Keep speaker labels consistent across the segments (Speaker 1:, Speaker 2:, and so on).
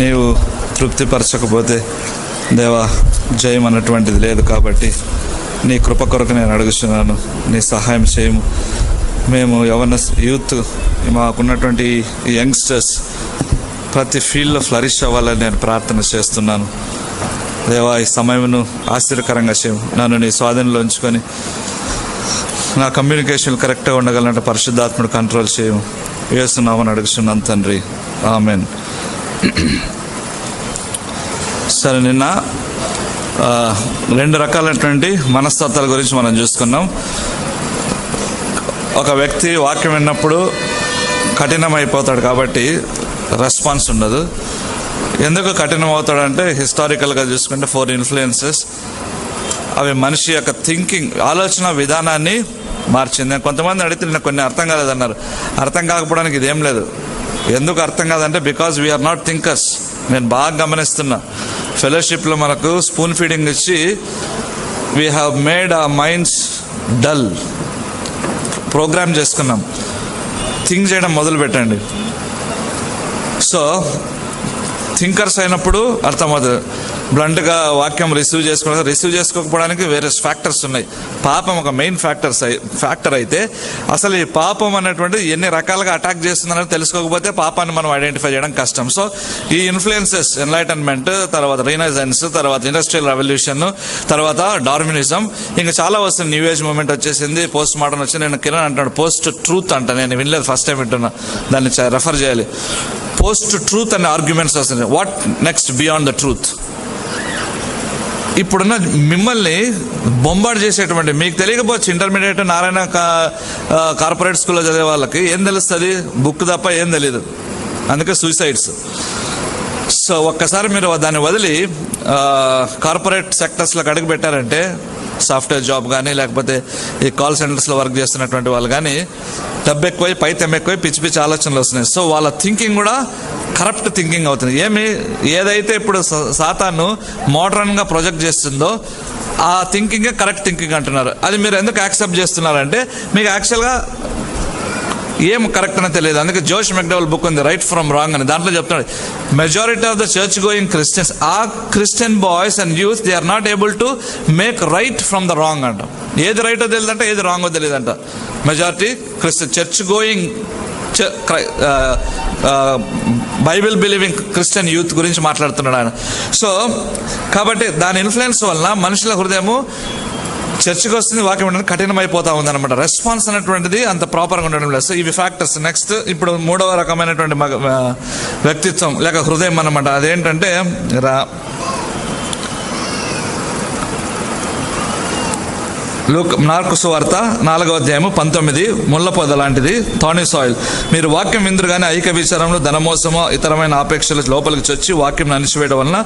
Speaker 1: నీవు తృప్తిపరచకపోతే దేవా జయం అన్నటువంటిది లేదు. కాబట్టి నీ కృప కొరకు నేను అడుగుతున్నాను, నీ సహాయం చేయము. మేము యూత్ మాకున్నటువంటి ఈ యంగ్స్టర్స్ ప్రతి ఫీల్డ్లో ఫ్లరిష్ అవ్వాలని నేను ప్రార్థన చేస్తున్నాను. దేవా ఈ సమయమును ఆశ్చర్యకరంగా చేయము. నన్ను నీ స్వాధీనంలో ఉంచుకొని నా కమ్యూనికేషన్ కరెక్ట్గా ఉండగలంటే పరిశుద్ధాత్ముడు కంట్రోల్ చేయము. వేస్తున్నామని అడుగుతున్నాను తండ్రి, ఆమెన్. సరే, నిన్న 2 రకాలైనటువంటి మనస్తత్వాల గురించి మనం చూసుకున్నాం. ఒక వ్యక్తి వాక్యం విన్నప్పుడు కఠినమైపోతాడు, కాబట్టి రెస్పాన్స్ ఉండదు. ఎందుకు కఠినం అవుతాడంటే హిస్టారికల్గా చూసుకుంటే 4 ఇన్ఫ్లుయెన్సెస్ అవి మనిషి యొక్క థింకింగ్, ఆలోచన విధానాన్ని మార్చింది. కొంతమంది అడిగితే నాకు కొన్ని అర్థం కాలేదన్నారు. అర్థం కాకపోవడానికి ఇదేం లేదు. ఎందుకు అర్థం కాదంటే బికాజ్ వీఆర్ నాట్ థింకర్స్. నేను బాగా గమనిస్తున్నా, ఫెలోషిప్లో మనకు స్పూన్ ఫీడింగ్ ఇచ్చి we have made our minds dull. Programme చేసుకున్నాం. థింక్ చేయడం మొదలు పెట్టండి. సో థింకర్స్ అయినప్పుడు అర్థమవుతుంది. బ్లంట్గా వాక్యం రిసీవ్ చేసుకోకపోవడానికి వేరే ఫ్యాక్టర్స్ ఉన్నాయి. పాపం ఒక మెయిన్ ఫ్యాక్టర్ అయితే అసలు ఈ పాపం అనేటువంటిది ఎన్ని రకాలుగా అటాక్ చేస్తుందని తెలుసుకోకపోతే పాపాన్ని మనం ఐడెంటిఫై చేయడం కష్టం. సో ఈ ఇన్ఫ్లుయెన్సెస్, ఎన్లైటన్మెంట్, తర్వాత రీనైజెన్స్, తర్వాత ఇండస్ట్రియల్ రెవల్యూషన్, తర్వాత డార్వినిజం, ఇంకా చాలా వస్తుంది. న్యూ ఏజ్ మూవ్మెంట్ వచ్చేసింది, పోస్ట్ మోడర్న్ వచ్చింది. నేను కిరణ్ అంటాడు పోస్ట్ ట్రూత్ అంట, నేను వినలేదు, ఫస్ట్ టైం వింటున్నా. దాన్ని రెఫర్ చేయాలి. పోస్ట్ ట్రూత్ అనే ఆర్గ్యుమెంట్స్ వస్తుంది. What next beyond the truth? ఇప్పుడున్న మిమ్మల్ని బొంబార్డ్ చేసేటువంటి, మీకు తెలియకపోవచ్చు, ఇంటర్మీడియట్ నారాయణ కార్పొరేట్ స్కూల్లో చదివే వాళ్ళకి ఏం తెలుస్తుంది? బుక్ తప్ప ఏం తెలియదు. అందుకే సూసైడ్స్. సో ఒక్కసారి మీరు దాన్ని వదిలి కార్పొరేట్ సెక్టర్స్లోకి అడుగు పెట్టారంటే, సాఫ్ట్వేర్ జాబ్ కానీ లేకపోతే ఈ కాల్ సెంటర్స్లో వర్క్ చేస్తున్నటువంటి వాళ్ళు కానీ, డబ్బు ఎక్కువై పైతం ఎక్కువై పిచ్చి పిచ్చి ఆలోచనలు వస్తున్నాయి. సో వాళ్ళ థింకింగ్ కూడా కరప్ట్ థింకింగ్ అవుతుంది. ఏదైతే ఇప్పుడు సాతాను మోడర్న్గా ప్రొజెక్ట్ చేస్తుందో ఆ థింకింగే కరెక్ట్ థింకింగ్ అంటున్నారు. అది మీరు ఎందుకు యాక్సెప్ట్ చేస్తున్నారంటే మీకు యాక్చువల్గా ఏం కరెక్ట్ అని తెలియదు. అందుకే జోష్ మెక్డవల్ బుక్ ఉంది, రైట్ ఫ్రమ్ రాంగ్ అని. దాంట్లో చెప్తున్నాడు majority of the church going Christians, ఆ Christian boys and youth, they are not able to make right from the wrong అంట. ఏది రైటో తెలియదంట, ఏది రాంగో తెలియదంట. Majority Christian church going Bible believing Christian youth గురించి మాట్లాడుతున్నాడు ఆయన. సో కాబట్టి దాని ఇన్ఫ్లుయెన్స్ వలన మనుషుల హృదయము చర్చకి వస్తుంది, వాక్యం ఉండడం కఠినమైపోతా ఉంది అనమాట. రెస్పాన్స్ అనేటువంటిది అంత ప్రాపర్గా ఉండడం లేదు. సో ఇవి ఫ్యాక్టర్స్. నెక్స్ట్ ఇప్పుడు 3వ రకమైనటువంటి వ్యక్తిత్వం లేక హృదయం అన్నమాట. అదేంటంటే మార్కు సువార్త 4వ అధ్యాయము 19, ముళ్ళ పొద లాంటిది, థార్నీ సాయిల్. మీరు వాక్యం విందురుగానే ఐక విచారంలో ధనమోసమో ఇతరమైన ఆపేక్షలు లోపలికి చొచ్చి వాక్యం అణిచివేయడం వలన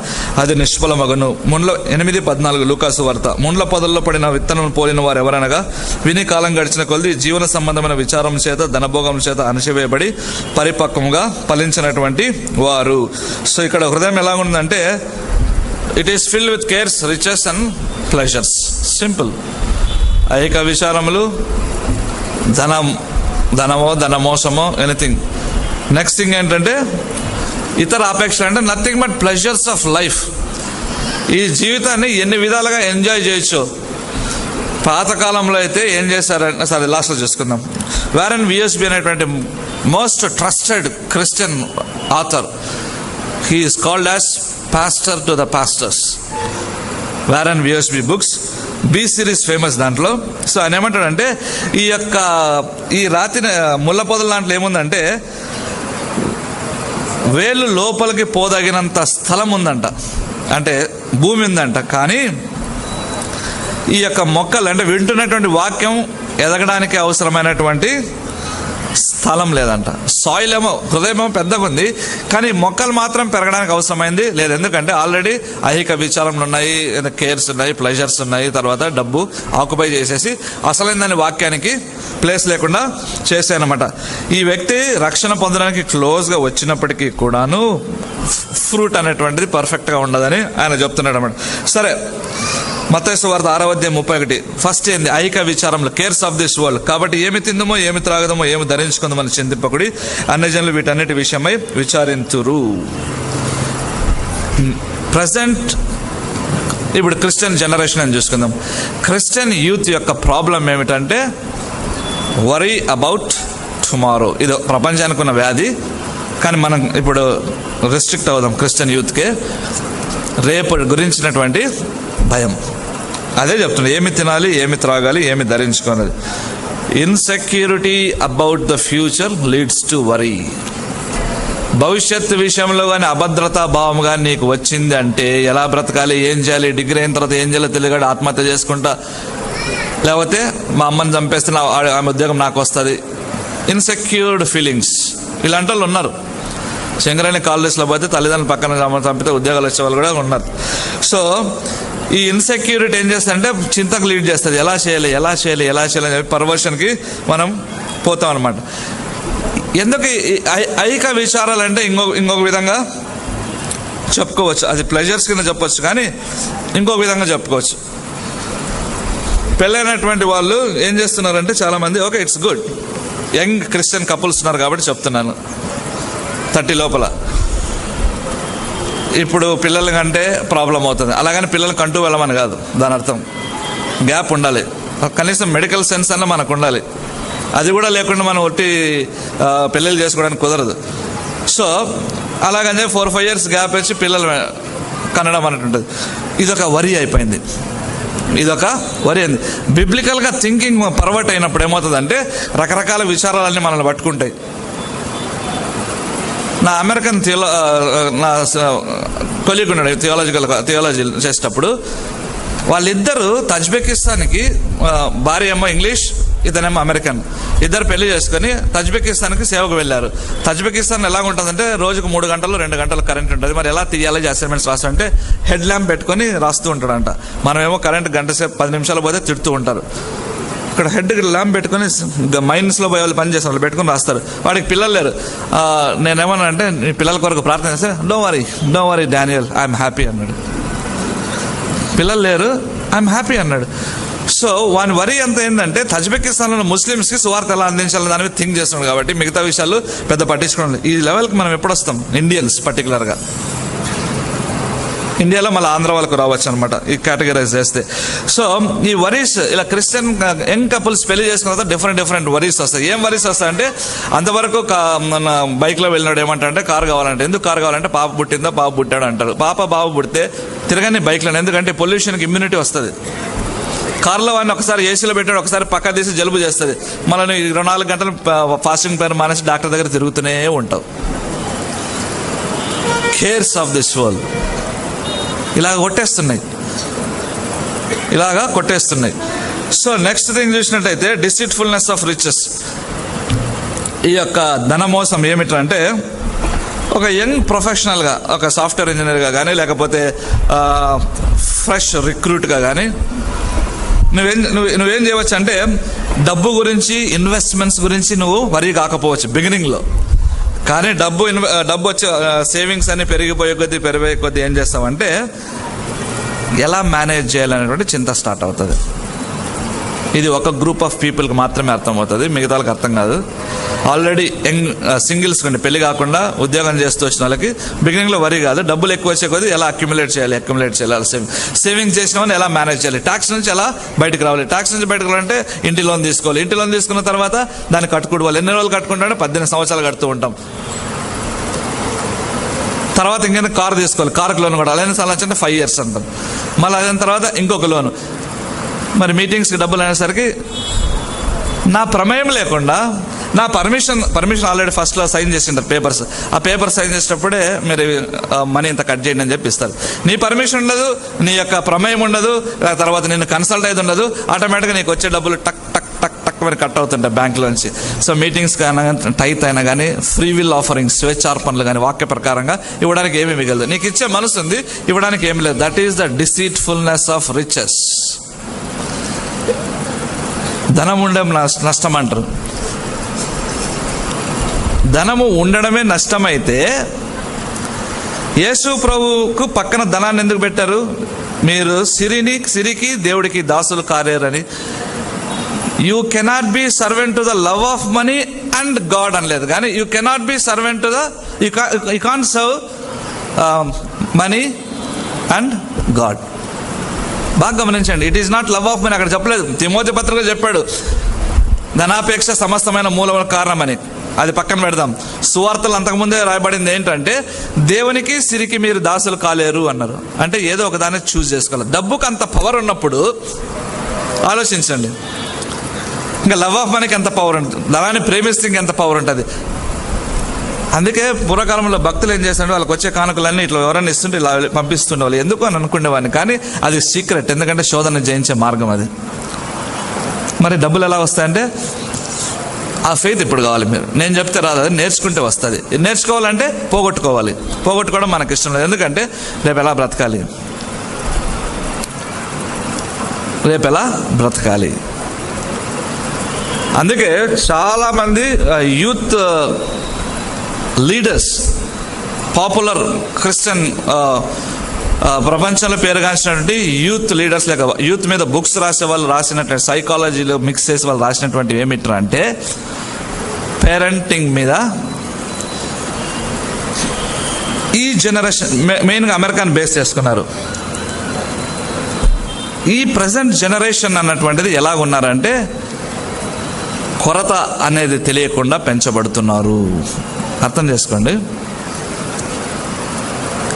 Speaker 1: అది నిష్ఫలమగును. 8:14 లూకాసు వార్త. ముండ్ల పొదల్లో పడిన విత్తనం పోలిన వారు ఎవరనగా విని కాలం గడిచిన కొలది జీవన సంబంధమైన విచారం చేత ధనభోగం చేత అణిచివేయబడి పరిపక్వంగా ఫలించినటువంటి వారు. సో ఇక్కడ హృదయం ఎలా ఉందంటే it is filled with cares, riches and pleasures. Simple. ఐక విచారములు, ధనమోసమో ఎనీథింగ్. నెక్స్ట్ థింగ్ ఏంటంటే ఇతర ఆపేక్షలు, అంటే nothing but pleasures of life. ఈ జీవితాన్ని ఎన్ని విధాలుగా ఎంజాయ్ చేయొచ్చు. పాతకాలంలో అయితే ఏం చేశారంటే, సరే లాస్ట్లో చూసుకుందాం. వారెన్ విఎస్బి అనేటువంటి most trusted Christian author, he is called as pastor to the pastors. Warren Wiersbe books, be series famous దాంట్లో. సో ఆయన ఏమంటాడంటే ఈ రాతి ముళ్ళ పొదల దాంట్లో ఏముందంటే వేలు లోపలికి పోదగినంత స్థలం ఉందంట, అంటే భూమి ఉందంట. కానీ ఈ యొక్క మొక్కలు అంటే వింటున్నటువంటి వాక్యం ఎదగడానికి అవసరమైనటువంటి స్థలం లేదంట. సాయిల్ ఏమో, హృదయం ఏమో పెద్దగా ఉంది, కానీ మొక్కలు మాత్రం పెరగడానికి అవసరమైంది లేదు. ఎందుకంటే ఆల్రెడీ ఐహిక విచారములు ఉన్నాయి, కేర్స్ ఉన్నాయి, ప్లెజర్స్ ఉన్నాయి, తర్వాత డబ్బు ఆక్యుపై చేసేసి అసలైన దాని వాక్యానికి ప్లేస్ లేకుండా చేశానమాట. ఈ వ్యక్తి రక్షణ పొందడానికి క్లోజ్గా వచ్చినప్పటికీ కూడాను ఫ్రూట్ అనేటువంటిది పర్ఫెక్ట్గా ఉండదని ఆయన చెప్తున్నాడు అన్నమాట. సరే, మత్తయి సువార్త 6:31. ఫస్ట్ ఏంది? ఐహిక విచారములు, కేర్స్ ఆఫ్ దిస్ వరల్డ్. కాబట్టి ఏమి తిందుమో, ఏమి త్రాగదమో, ఏమి ధరించుకుందామని చింతింపకుడి, అన్యజనులు వీటన్నిటి విషయమై విచారింతురు. ప్రజెంట్ ఇప్పుడు క్రిస్టియన్ జనరేషన్ అని చూసుకుందాం. క్రిస్టియన్ యూత్ యొక్క ప్రాబ్లం ఏమిటంటే వరీ అబౌట్ టుమారో. ఇది ప్రపంచానికి ఉన్న వ్యాధి, కానీ మనం ఇప్పుడు రెస్ట్రిక్ట్ అవుదాం క్రిస్టియన్ యూత్కే. రేపు గురించినటువంటి భయం. అదే చెప్తున్నా, ఏమి తినాలి, ఏమి త్రాగాలి, ఏమి ధరించుకోవాలి. Insecurity about the future leads to worry. భవిష్యత్తు విషయంలో కానీ అభద్రతా భావం కానీ నీకు వచ్చింది అంటే ఎలా బ్రతకాలి, ఏం చేయాలి, డిగ్రీ అయిన తర్వాత ఏం చేయాలో తెలియదు, ఆత్మహత్య చేసుకుంటా, లేకపోతే మా అమ్మని చంపేస్తే ఆమె ఉద్యోగం నాకు వస్తుంది. ఇన్సెక్యూర్డ్ ఫీలింగ్స్ ఇలాంటి వాళ్ళు ఉన్నారు. శంకరాని కాలేజ్లో పోతే తల్లిదండ్రులు పక్కన చంపితే ఉద్యోగాలు వచ్చే వాళ్ళు కూడా ఉన్నారు. సో ఈ ఇన్సెక్యూరిటీ ఏం చేస్తుందంటే చింతకు లీడ్ చేస్తుంది. ఎలా చేయాలి అని చెప్పి పర్వర్షన్కి మనం పోతాం అనమాట. ఎందుకు ఐక విచారాలు అంటే ఇంకొక విధంగా చెప్పుకోవచ్చు, అది ప్లెజర్స్ కింద చెప్పవచ్చు, కానీ ఇంకొక విధంగా చెప్పుకోవచ్చు. పెళ్ళైనటువంటి వాళ్ళు ఏం చేస్తున్నారంటే చాలామంది, okay it's good, young Christian couples ఉన్నారు కాబట్టి చెప్తున్నాను, 30 లోపల ఇప్పుడు పిల్లల కంటే ప్రాబ్లం అవుతుంది. అలాగని పిల్లలు కంటూ వెళ్ళమని కాదు, దాని అర్థం గ్యాప్ ఉండాలి, కనీసం మెడికల్ సెన్స్ అన్న మనకు ఉండాలి. అది కూడా లేకుండా మనం ఒట్టి పెళ్ళిళ్ళు చేసుకోవడానికి కుదరదు. సో అలాగని 4-5 years గ్యాప్ వచ్చి పిల్లలు కనడం అన్నట్టు ఉంటుంది. ఇదొక వరి అయిపోయింది. బిబ్లికల్గా థింకింగ్ పర్వర్ట్ అయినప్పుడు ఏమవుతుందంటే రకరకాల విచారాలన్నీ మనల్ని పట్టుకుంటాయి. నా అమెరికన్ నా కొలీగ్ ఉన్నాడు థియాలజీ చేసేటప్పుడు, వాళ్ళిద్దరూ తజ్బెకిస్తాన్కి, భార్య ఏమో ఇంగ్లీష్, ఇతనేమో అమెరికన్, ఇద్దరు పెళ్లి చేసుకొని తజ్బెకిస్తాన్కి సేవకు వెళ్ళారు. తజ్బెకిస్తాన్ ఎలా ఉంటుందంటే రోజుకు 3 గంటలు 2 గంటలు కరెంట్ ఉంటుంది. మరి ఎలా తీయాలి అసైన్మెంట్స్ రాస్తుంటే హెడ్ ల్యాంప్ పెట్టుకొని రాస్తూ ఉంటాడంట. మనమేమో కరెంట్ గంట సేపు 10 నిమిషాలు పోతే తిడుతూ ఉంటారు. ఇక్కడ హెడ్ ల్యాంప్ పెట్టుకొని మైన్స్లో పోయే వాళ్ళు పని చేసే వాళ్ళు పెట్టుకొని రాస్తారు. వాడికి పిల్లలు లేరు. నేనేమన్నా అంటే నీ పిల్లల కొరకు ప్రార్థన చేస్తే డో వరీ డానియల్, ఐఎమ్ హ్యాపీ అన్నాడు. పిల్లలు లేరు, ఐఎమ్ హ్యాపీ అన్నాడు. సో వాని వరి ఎంత ఏంటంటే తజ్బెకిస్తాన్లో ముస్లిమ్స్కి సువార్త ఎలా అందించాలని దాని మీద థింక్ చేస్తున్నాడు కాబట్టి మిగతా విషయాలు పెద్ద పట్టించుకోండి. ఈ లెవెల్కి మనం ఎప్పుడు వస్తాం, ఇండియన్స్ పర్టికులర్గా. ఇండియాలో మళ్ళీ ఆంధ్ర వాళ్ళకు రావచ్చు అనమాట ఈ కేటగరైజ్ చేస్తే. సో ఈ వరీస్ ఇలా క్రిస్టియన్ యంగ్ కపుల్స్ పెళ్లి చేసుకున్న తర్వాత డిఫరెంట్ వరీస్ వస్తాయి. ఏం వరీస్ వస్తాయంటే అంతవరకు మన బైక్లో వెళ్ళినాడు ఏమంటారంటే కారు కావాలంటే, ఎందుకు కారు కావాలంటే పాప పుట్టిందా బాబు పుట్టాడు అంటారు. బాబు పుడితే తిరగని బైక్లో, ఎందుకంటే పొల్యూషన్కి ఇమ్యూనిటీ వస్తుంది. కార్లో వాడిని ఒకసారి ఏసీలో పెట్టాడు, ఒకసారి పక్క తీసి జలుబు చేస్తుంది. మళ్ళీ 24 గంటలు ఫాస్టింగ్ పేరు మానేసి డాక్టర్ దగ్గర తిరుగుతూనే ఉంటావు. కేర్స్ ఆఫ్ దిస్ వరల్డ్ ఇలాగ కొట్టేస్తున్నాయి. సో నెక్స్ట్ థింగ్ చూసినట్టయితే డిసీట్ఫుల్నెస్ ఆఫ్ రిచెస్. ఈ యొక్క ధనమోసం ఏమిటంటే ఒక యంగ్ ప్రొఫెషనల్గా, ఒక సాఫ్ట్వేర్ ఇంజనీర్గా కానీ, లేకపోతే ఫ్రెష్ రిక్రూట్గా కానీ నువ్వేం చేయవచ్చు అంటే డబ్బు గురించి, ఇన్వెస్ట్మెంట్స్ గురించి నువ్వు వరీ కాకపోవచ్చు బిగినింగ్లో. కానీ డబ్బు వచ్చే సేవింగ్స్ అన్ని పెరిగిపోయే కొద్దీ ఏం చేస్తామంటే ఎలా మేనేజ్ చేయాలనేటువంటి చింత స్టార్ట్ అవుతుంది. ఇది ఒక గ్రూప్ ఆఫ్ పీపుల్కి మాత్రమే అర్థమవుతుంది, మిగతా వాళ్ళకి అర్థం కాదు. ఆల్రెడీ యంగ్ సింగిల్స్ కంటే పెళ్లి కాకుండా ఉద్యోగం చేస్తూ వచ్చిన వాళ్ళకి బిగినింగ్లో వరీ కాదు, డబ్బులు ఎక్కువ వచ్చే కొద్దీ ఎలా అక్యుములేట్ చేయాలి, సేవింగ్ చేసిన వాళ్ళని ఎలా మేనేజ్ చేయాలి, ట్యాక్స్ నుంచి ఎలా బయటకు రావాలి, ట్యాక్స్ నుంచి బయటకు రావాలంటే ఇంటి లోన్ తీసుకోవాలి, ఇంటి లోన్ తీసుకున్న తర్వాత దాన్ని కట్టుకోవాలి. ఎన్ని రోజులు కట్టుకుంటామంటే 18 సంవత్సరాలు కడుతూ ఉంటాం. తర్వాత ఇంకేంటి కారు తీసుకోవాలి, కారుకు లోన్ కూడా అలానే చాలా 5 years అంటాం. మళ్ళీ అయిన తర్వాత ఇంకొక లోను. మరి మీటింగ్స్కి డబ్బులు అనేసరికి నా ప్రమేయం లేకుండా నా పర్మిషన్ ఆల్రెడీ ఫస్ట్లో సైన్ చేసింటారు పేపర్స్. ఆ పేపర్ సైన్ చేసేటప్పుడే మీరు మనీ ఇంత కట్ చేయండి అని చెప్పి ఇస్తారు. నీ పర్మిషన్ ఉండదు, నీ యొక్క ప్రమేయం ఉండదు, తర్వాత నేను కన్సల్ట్ అయ్యేది ఉండదు. ఆటోమేటిక్గా నీకు వచ్చే డబ్బులు టక్ టక్ టక్ టక్ మరి కట్ అవుతుంటాయి బ్యాంకులోంచి. సో మీటింగ్స్ అయినా కానీ, టైత్ అయినా కానీ, ఫ్రీ విల్ ఆఫరింగ్స్, స్వేచ్ఛార్పణలు కానీ వాక్య ప్రకారంగా ఇవ్వడానికి ఏమీ మిగలదు. నీకు ఇచ్చే మనసు ఉంది, ఇవ్వడానికి ఏమీ లేదు. That is the deceitfulness of riches. ధనం ఉండడం నష్టం అంటారు. ధనము ఉండడమే నష్టమైతే యేసు ప్రభువుకు పక్కన ధనాన్ని ఎందుకు పెట్టారు? మీరు సిరికి దేవుడికి దాసులు కారేరని. You cannot be servant to the love of money and God అనలేదు, కానీ you cannot be servant to the you can't serve money and God. బాగా గమనించండి, it is not love of money. అక్కడ చెప్పలేదు, తిమోతి పత్రికలో చెప్పాడు ధనాపేక్ష సమస్తమైన మూలమైన కారణమని. అది పక్కన పెడదాం. సువార్తలు అంతకుముందే రాయబడింది ఏంటంటే దేవునికి సిరికి మీరు దాసులు కాలేరు అన్నారు. అంటే ఏదో ఒక దాన్ని చూస్ చేసుకోవాలి. డబ్బుకు అంత పవర్ ఉన్నప్పుడు ఆలోచించండి, ఇంకా లవ్ ఆఫ్ మనీకి ఎంత పవర్ ఉంటుంది, ధనాన్ని ప్రేమిస్తే ఇంకెంత పవర్ ఉంటుంది. అందుకే పూర్వకాలంలో భక్తులు ఏం చేస్తుంటే వాళ్ళకి వచ్చే కానుకలన్నీ ఇట్లా ఎవరైనా ఇస్తుంటే ఇలా పంపిస్తుండే వాళ్ళు. ఎందుకు అని అనుకునేవాడిని, కానీ అది సీక్రెట్. ఎందుకంటే శోధన జయించే మార్గం అది. మరి డబ్బులు ఎలా వస్తాయంటే ఆ ఫెయిత్ ఇప్పుడు కావాలి. మీరు నేను చెప్తే రాదు, అది నేర్చుకుంటే వస్తుంది. నేర్చుకోవాలంటే పోగొట్టుకోవడం మనకి ఇష్టం లేదు. ఎందుకంటే రేపు ఎలా బ్రతకాలి. అందుకే చాలామంది యూత్ లీడర్స్, పాపులర్ క్రిస్టియన్ ప్రపంచంలో పేరుగాంచినటువంటి యూత్ లీడర్స్ లేక యూత్ మీద బుక్స్ రాసే వాళ్ళు రాసినటువంటి సైకాలజీలో మిక్స్ చేసి వాళ్ళు రాసినటువంటి ఏమిట్రా అంటే పేరెంటింగ్ మీద. ఈ జనరేషన్ మెయిన్గా అమెరికాని బేస్ చేసుకున్నారు. ఈ ప్రజెంట్ జనరేషన్ అన్నటువంటిది ఎలా ఉన్నారంటే కొరత అనేది తెలియకుండా పెంచబడుతున్నారు. అర్థం చేసుకోండి,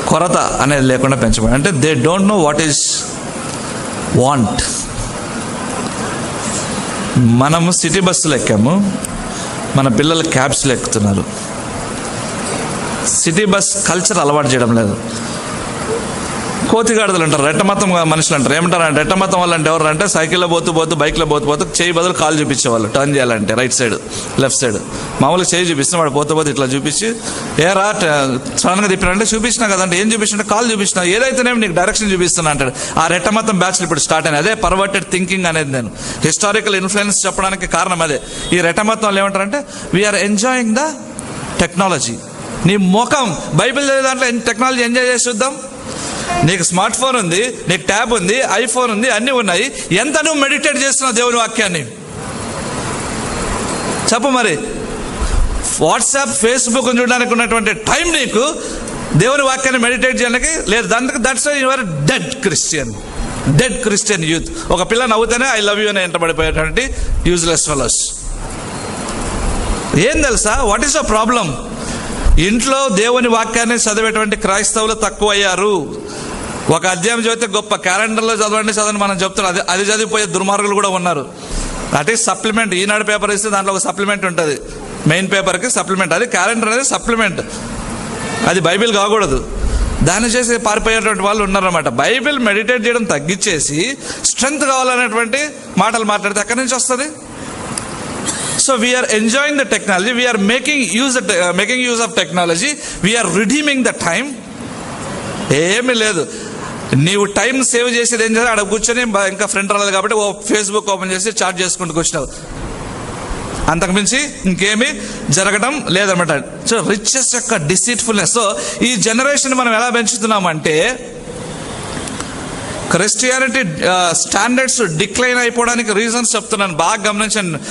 Speaker 1: కొరత అనేది లేకుండా పెంచబడి అంటే they don't know what is want. మనము సిటీ బస్సులు ఎక్కాము, మన పిల్లలు క్యాబ్స్లో ఎక్కుతున్నారు. సిటీ బస్ కల్చర్ అలవాటు చేయడం లేదు. కోతిగాడుదలు అంటారు, రెట్టమతం మనుషులు అంటారు. ఏమంటారు రెట్టమతం వాళ్ళు అంటే ఎవరు అంటే సైకిల్లో పోతూ బైక్లో పోతూ చేయి బదులు కాలు చూపించేవాళ్ళు. టర్న్ చేయాలంటే రైట్ సైడ్ లెఫ్ట్ సైడ్ మామూలుగా చేయి చూపిస్తే వాడు పోతూ ఇట్లా చూపించి ఏరా సడన్గా తిప్పినంటే చూపించినా కదంటే ఏం చూపించినా కాలు చూపించినా ఏదైతేనేమి నీకు డైరెక్షన్ చూపిస్తున్నా అంటాడు. ఆ రెట్టమతం బ్యాచ్లు ఇప్పుడు స్టార్ట్ అయినాయి. అదే పర్వర్టెడ్ థింకింగ్ అనేది. నేను హిస్టారికల్ ఇన్ఫ్లుయెన్స్ చెప్పడానికి కారణం అదే. ఈ రెట్టమతం వాళ్ళు ఏమంటారంటే వీఆర్ ఎంజాయింగ్ ద టెక్నాలజీ. నీ ముఖం బైబిల్ చదివే దాంట్లో టెక్నాలజీ ఎంజాయ్ చేసి చూద్దాం. నీకు స్మార్ట్ ఫోన్ ఉంది, నీకు ట్యాబ్ ఉంది, ఐఫోన్ ఉంది, అన్నీ ఉన్నాయి. ఎంత నువ్వు మెడిటేట్ చేస్తున్నావు దేవుని వాక్యాన్ని చెప్పు. మరి వాట్సాప్ ఫేస్బుక్ చూడడానికి ఉన్నటువంటి టైం నీకు దేవుని వాక్యాన్ని మెడిటేట్ చేయడానికి లేదు. దానికి that's why you are dead Christian youth. ఒక పిల్ల నవ్వుతేనే ఐ లవ్ యూ అని ఎంటబడిపోయేటువంటి యూజ్లెస్ ఫెలోస్. ఏం తెలుసా, వాట్ ఈస్ ద ప్రాబ్లం? ఇంట్లో దేవుని వాక్యాన్ని చదివేటువంటి క్రైస్తవులు తక్కువయ్యారు. ఒక అధ్యాయం చదివితే గొప్ప, క్యాలెండర్లో చదవండి మనం చెప్తున్నాం. అది చదివిపోయే దుర్మార్గులు కూడా ఉన్నారు. That is supplement. Eenadu paper ఇస్తే దాంట్లో ఒక సప్లిమెంట్ ఉంటుంది, మెయిన్ పేపర్కి సప్లిమెంట్. అది క్యాలెండర్ అనేది సప్లిమెంట్, అది బైబిల్ కాకూడదు. దాన్ని చేసి పారిపోయేటువంటి వాళ్ళు ఉన్నారన్నమాట. బైబిల్ మెడిటేట్ చేయడం తగ్గించేసి స్ట్రెంగ్త్ కావాలనేటువంటి మాటలు మాట్లాడితే ఎక్కడి నుంచి వస్తుంది? So we are enjoying the technology, we are making use of technology, we are redeeming the time. ఏమీ లేదు. నీవు టైం సేవ్ చేసేది ఏం చేయాలి? అక్కడ కూర్చొని ఇంకా ఫ్రెండ్ రాలేదు కాబట్టి ఫేస్బుక్ ఓపెన్ చేసి చాట్ చేసుకుంటూ కూర్చున్నావు. అంతకుమించి ఇంకేమీ జరగడం లేదన్నమాట. సో రిచెస్ యొక్క డిసీట్ఫుల్నెస్. సో ఈ జనరేషన్ మనం ఎలా పెంచుతున్నామంటే క్రిస్టియానిటీ స్టాండర్డ్స్ డిక్లైన్ అయిపోవడానికి రీజన్స్ చెప్తున్నాను, బాగా గమనించండి.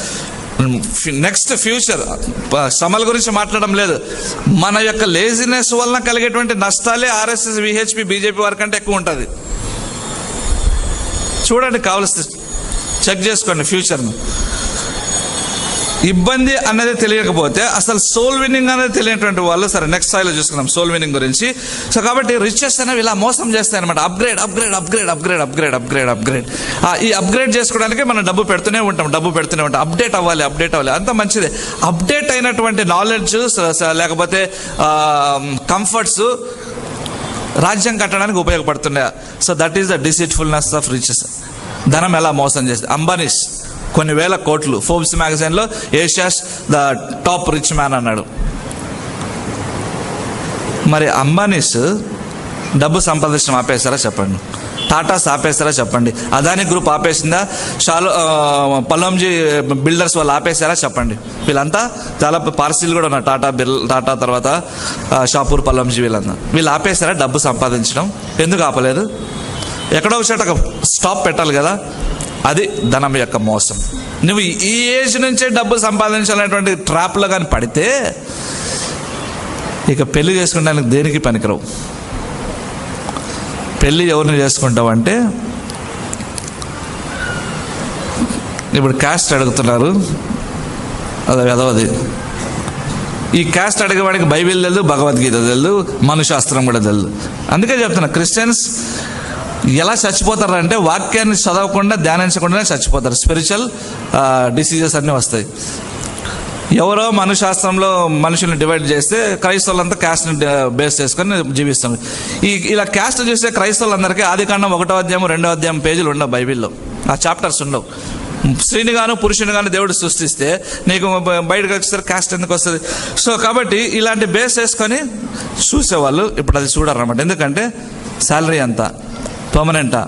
Speaker 1: నెక్స్ట్ ఫ్యూచర్ శ్రమల గురించి మాట్లాడడం లేదు. మన యొక్క లేజినెస్ వలన కలిగేటువంటి నష్టాలే ఆర్ఎస్ఎస్, విహెచ్పి, బీజేపీ వారి కంటే ఎక్కువ ఉంటుంది. చూడండి, కావలసి చెక్ చేసుకోండి ఫ్యూచర్ను. ఇబ్బంది అనేది తెలియకపోతే అసలు సోల్ విన్నింగ్ అనేది తెలియనటువంటి వాళ్ళు, సరే నెక్స్ట్ స్థాయిలో చూసుకుందాం సోల్ విన్నింగ్ గురించి. సో కాబట్టి రిచెస్ అనేవి ఇలా మోసం చేస్తాయి అనమాట. అప్గ్రేడ్. ఈ అప్గ్రేడ్ చేసుకోవడానికి మనం డబ్బు పెడుతూనే ఉంటాం. అప్డేట్ అవ్వాలి, అంత మంచిదే. అప్డేట్ అయినటువంటి నాలెడ్జ్ లేకపోతే కంఫర్ట్స్ రాజ్యం కట్టడానికి ఉపయోగపడుతున్నాయి. So that is the deceitfulness of riches. ధనం ఎలా మోసం చేస్తుంది? అంబానీస్ కొన్ని వేల కోట్లు. ఫోర్బ్స్ మ్యాగజైన్లో Asia's the top rich man అన్నాడు. మరి అంబానీస్ డబ్బు సంపాదించడం ఆపేస్తారా చెప్పండి? టాటాస్ ఆపేస్తారా చెప్పండి? అదానీ గ్రూప్ ఆపేసిందా? పల్లంజీ బిల్డర్స్ వాళ్ళు ఆపేశారా చెప్పండి? వీళ్ళంతా చాలా పార్సీలు కూడా ఉన్నారు. టాటా తర్వాత షాపూర్, పల్లంజీ వీళ్ళు ఆపేశారా డబ్బు సంపాదించడం? ఎందుకు ఆపలేదు? ఎక్కడో ఒకసారి స్టాప్ పెట్టాలి కదా. అది ధనం యొక్క మోసం. నువ్వు ఈ ఏజ్ నుంచే డబ్బు సంపాదించాలనేటువంటి ట్రాప్లో కానీ పడితే ఇక పెళ్లి చేసుకోవడానికి దేనికి పనికిరావు. పెళ్ళి ఎవరిని చేసుకుంటావంటే, ఇప్పుడు క్యాస్ట్ అడుగుతున్నారు, అది ఎదవది. ఈ క్యాస్ట్ అడిగేవాడికి బైబిల్ తెలియదు, భగవద్గీత తెలియదు, మనుశాస్త్రం కూడా తెలియదు. అందుకే చెప్తున్నా, క్రిస్టియన్స్ ఎలా చచ్చిపోతారంటే వాక్యాన్ని చదవకుండా ధ్యానించకుండానే చచ్చిపోతారు. స్పిరిచువల్ డిసీజెస్ అన్నీ వస్తాయి. ఎవరో మనుశాస్త్రంలో మనుషుల్ని డివైడ్ చేస్తే క్రైస్తవులంతా క్యాస్ట్ని బేస్ చేసుకొని జీవిస్తారు. ఇలా క్యాస్ట్ చూస్తే క్రైస్తవులందరికీ ఆదికాండం 1వ అధ్యాయం 2వ అధ్యాయం పేజీలు ఉండవు, బైబిల్లో ఆ చాప్టర్స్ ఉండవు. స్త్రీని గాను పురుషుని గాను దేవుడు సృష్టిస్తే నీకు బయటకు వచ్చేసరికి క్యాస్ట్ ఎందుకు వస్తుంది? సో కాబట్టి ఇలాంటి బేస్ చేసుకొని చూసేవాళ్ళు ఇప్పుడు అది చూడరు అన్నమాట. ఎందుకంటే శాలరీ ఎంత, పర్మనెంటా,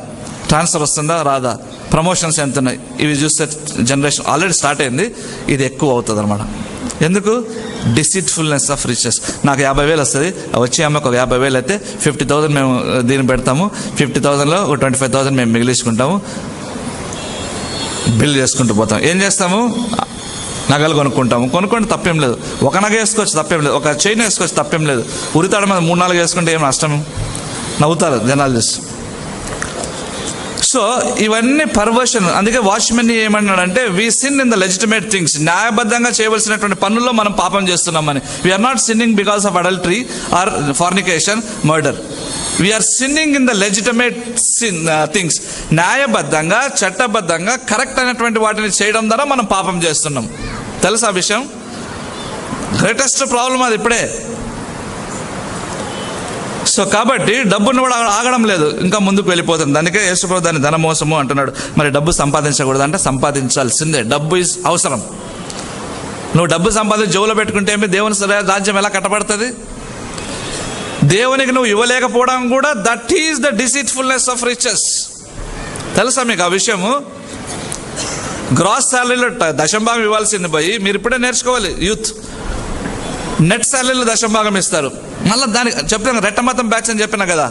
Speaker 1: ట్రాన్స్ఫర్ వస్తుందా రాదా, ప్రమోషన్స్ ఎంత ఉన్నాయి, ఇవి చూస్తే జనరేషన్ ఆల్రెడీ స్టార్ట్ అయింది, ఇది ఎక్కువ అవుతుంది అనమాట. ఎందుకు? డిసీట్ఫుల్నెస్ ఆఫ్ రిచెస్. నాకు 50,000 వస్తుంది, వచ్చే అమ్మకు ఒక 50,000 అయితే 50,000 మేము దీన్ని పెడతాము, 50,000లో ఒక 25,000 మేము మిగిలించుకుంటాము, బిల్ చేసుకుంటూ పోతాం. ఏం చేస్తాము? నగలు కొనుక్కుంటే తప్పేం లేదు. ఒక నగ వేసుకోవచ్చు, తప్పేం లేదు. ఒక చైన్ వేసుకోవచ్చు, తప్పేం లేదు. ఉరితాడ మీద 3-4 వేసుకుంటే ఏం నష్టం? నవ్వుతారు జనాలు చూసి. సో ఇవన్నీ పర్వర్షన్. అందుకే వాచ్మెన్ ఏమన్నాడంటే, we sin in the legitimate things. న్యాయబద్ధంగా చేయవలసినటువంటి పనుల్లో మనం పాపం చేస్తున్నామని. We're not sinning because of adultery or fornication, murder. We're sinning in the legitimate things. న్యాయబద్ధంగా, చట్టబద్ధంగా కరెక్ట్ అయినటువంటి వాటిని చేయడం ద్వారా మనం పాపం చేస్తున్నాం. తెలుసా విషయం? గ్రేటెస్ట్ ప్రాబ్లం అది ఇప్పుడే. సో కాబట్టి డబ్బును కూడా ఆగడం లేదు, ఇంకా ముందుకు వెళ్ళిపోతుంది. అందుకే యేసుప్రభు దాన్ని ధనమోసము అంటున్నాడు. మరి డబ్బు సంపాదించకూడదు అంటే సంపాదించాల్సిందే. డబ్బు ఈజ్ అవసరం. నువ్వు డబ్బు సంపాదించి జోలో పెట్టుకుంటే దేవుని రాజ్యం ఎలా కట్టబడుతుంది? దేవునికి నువ్వు ఇవ్వలేకపోవడం కూడా that is the deceitfulness of riches. తెలుసా మీకు ఆ విషయము? గ్రాస్ శాలరీలో దశంభాగం ఇవ్వాల్సింది పోయి, మీరు ఇప్పుడే నేర్చుకోవాలి, యూత్ నెట్ శాలరీలో దశంభాగం ఇస్తారు. మళ్ళీ దానికి చెప్తాను, రెట్టమతం బ్యాచ్ అని చెప్పినా కదా.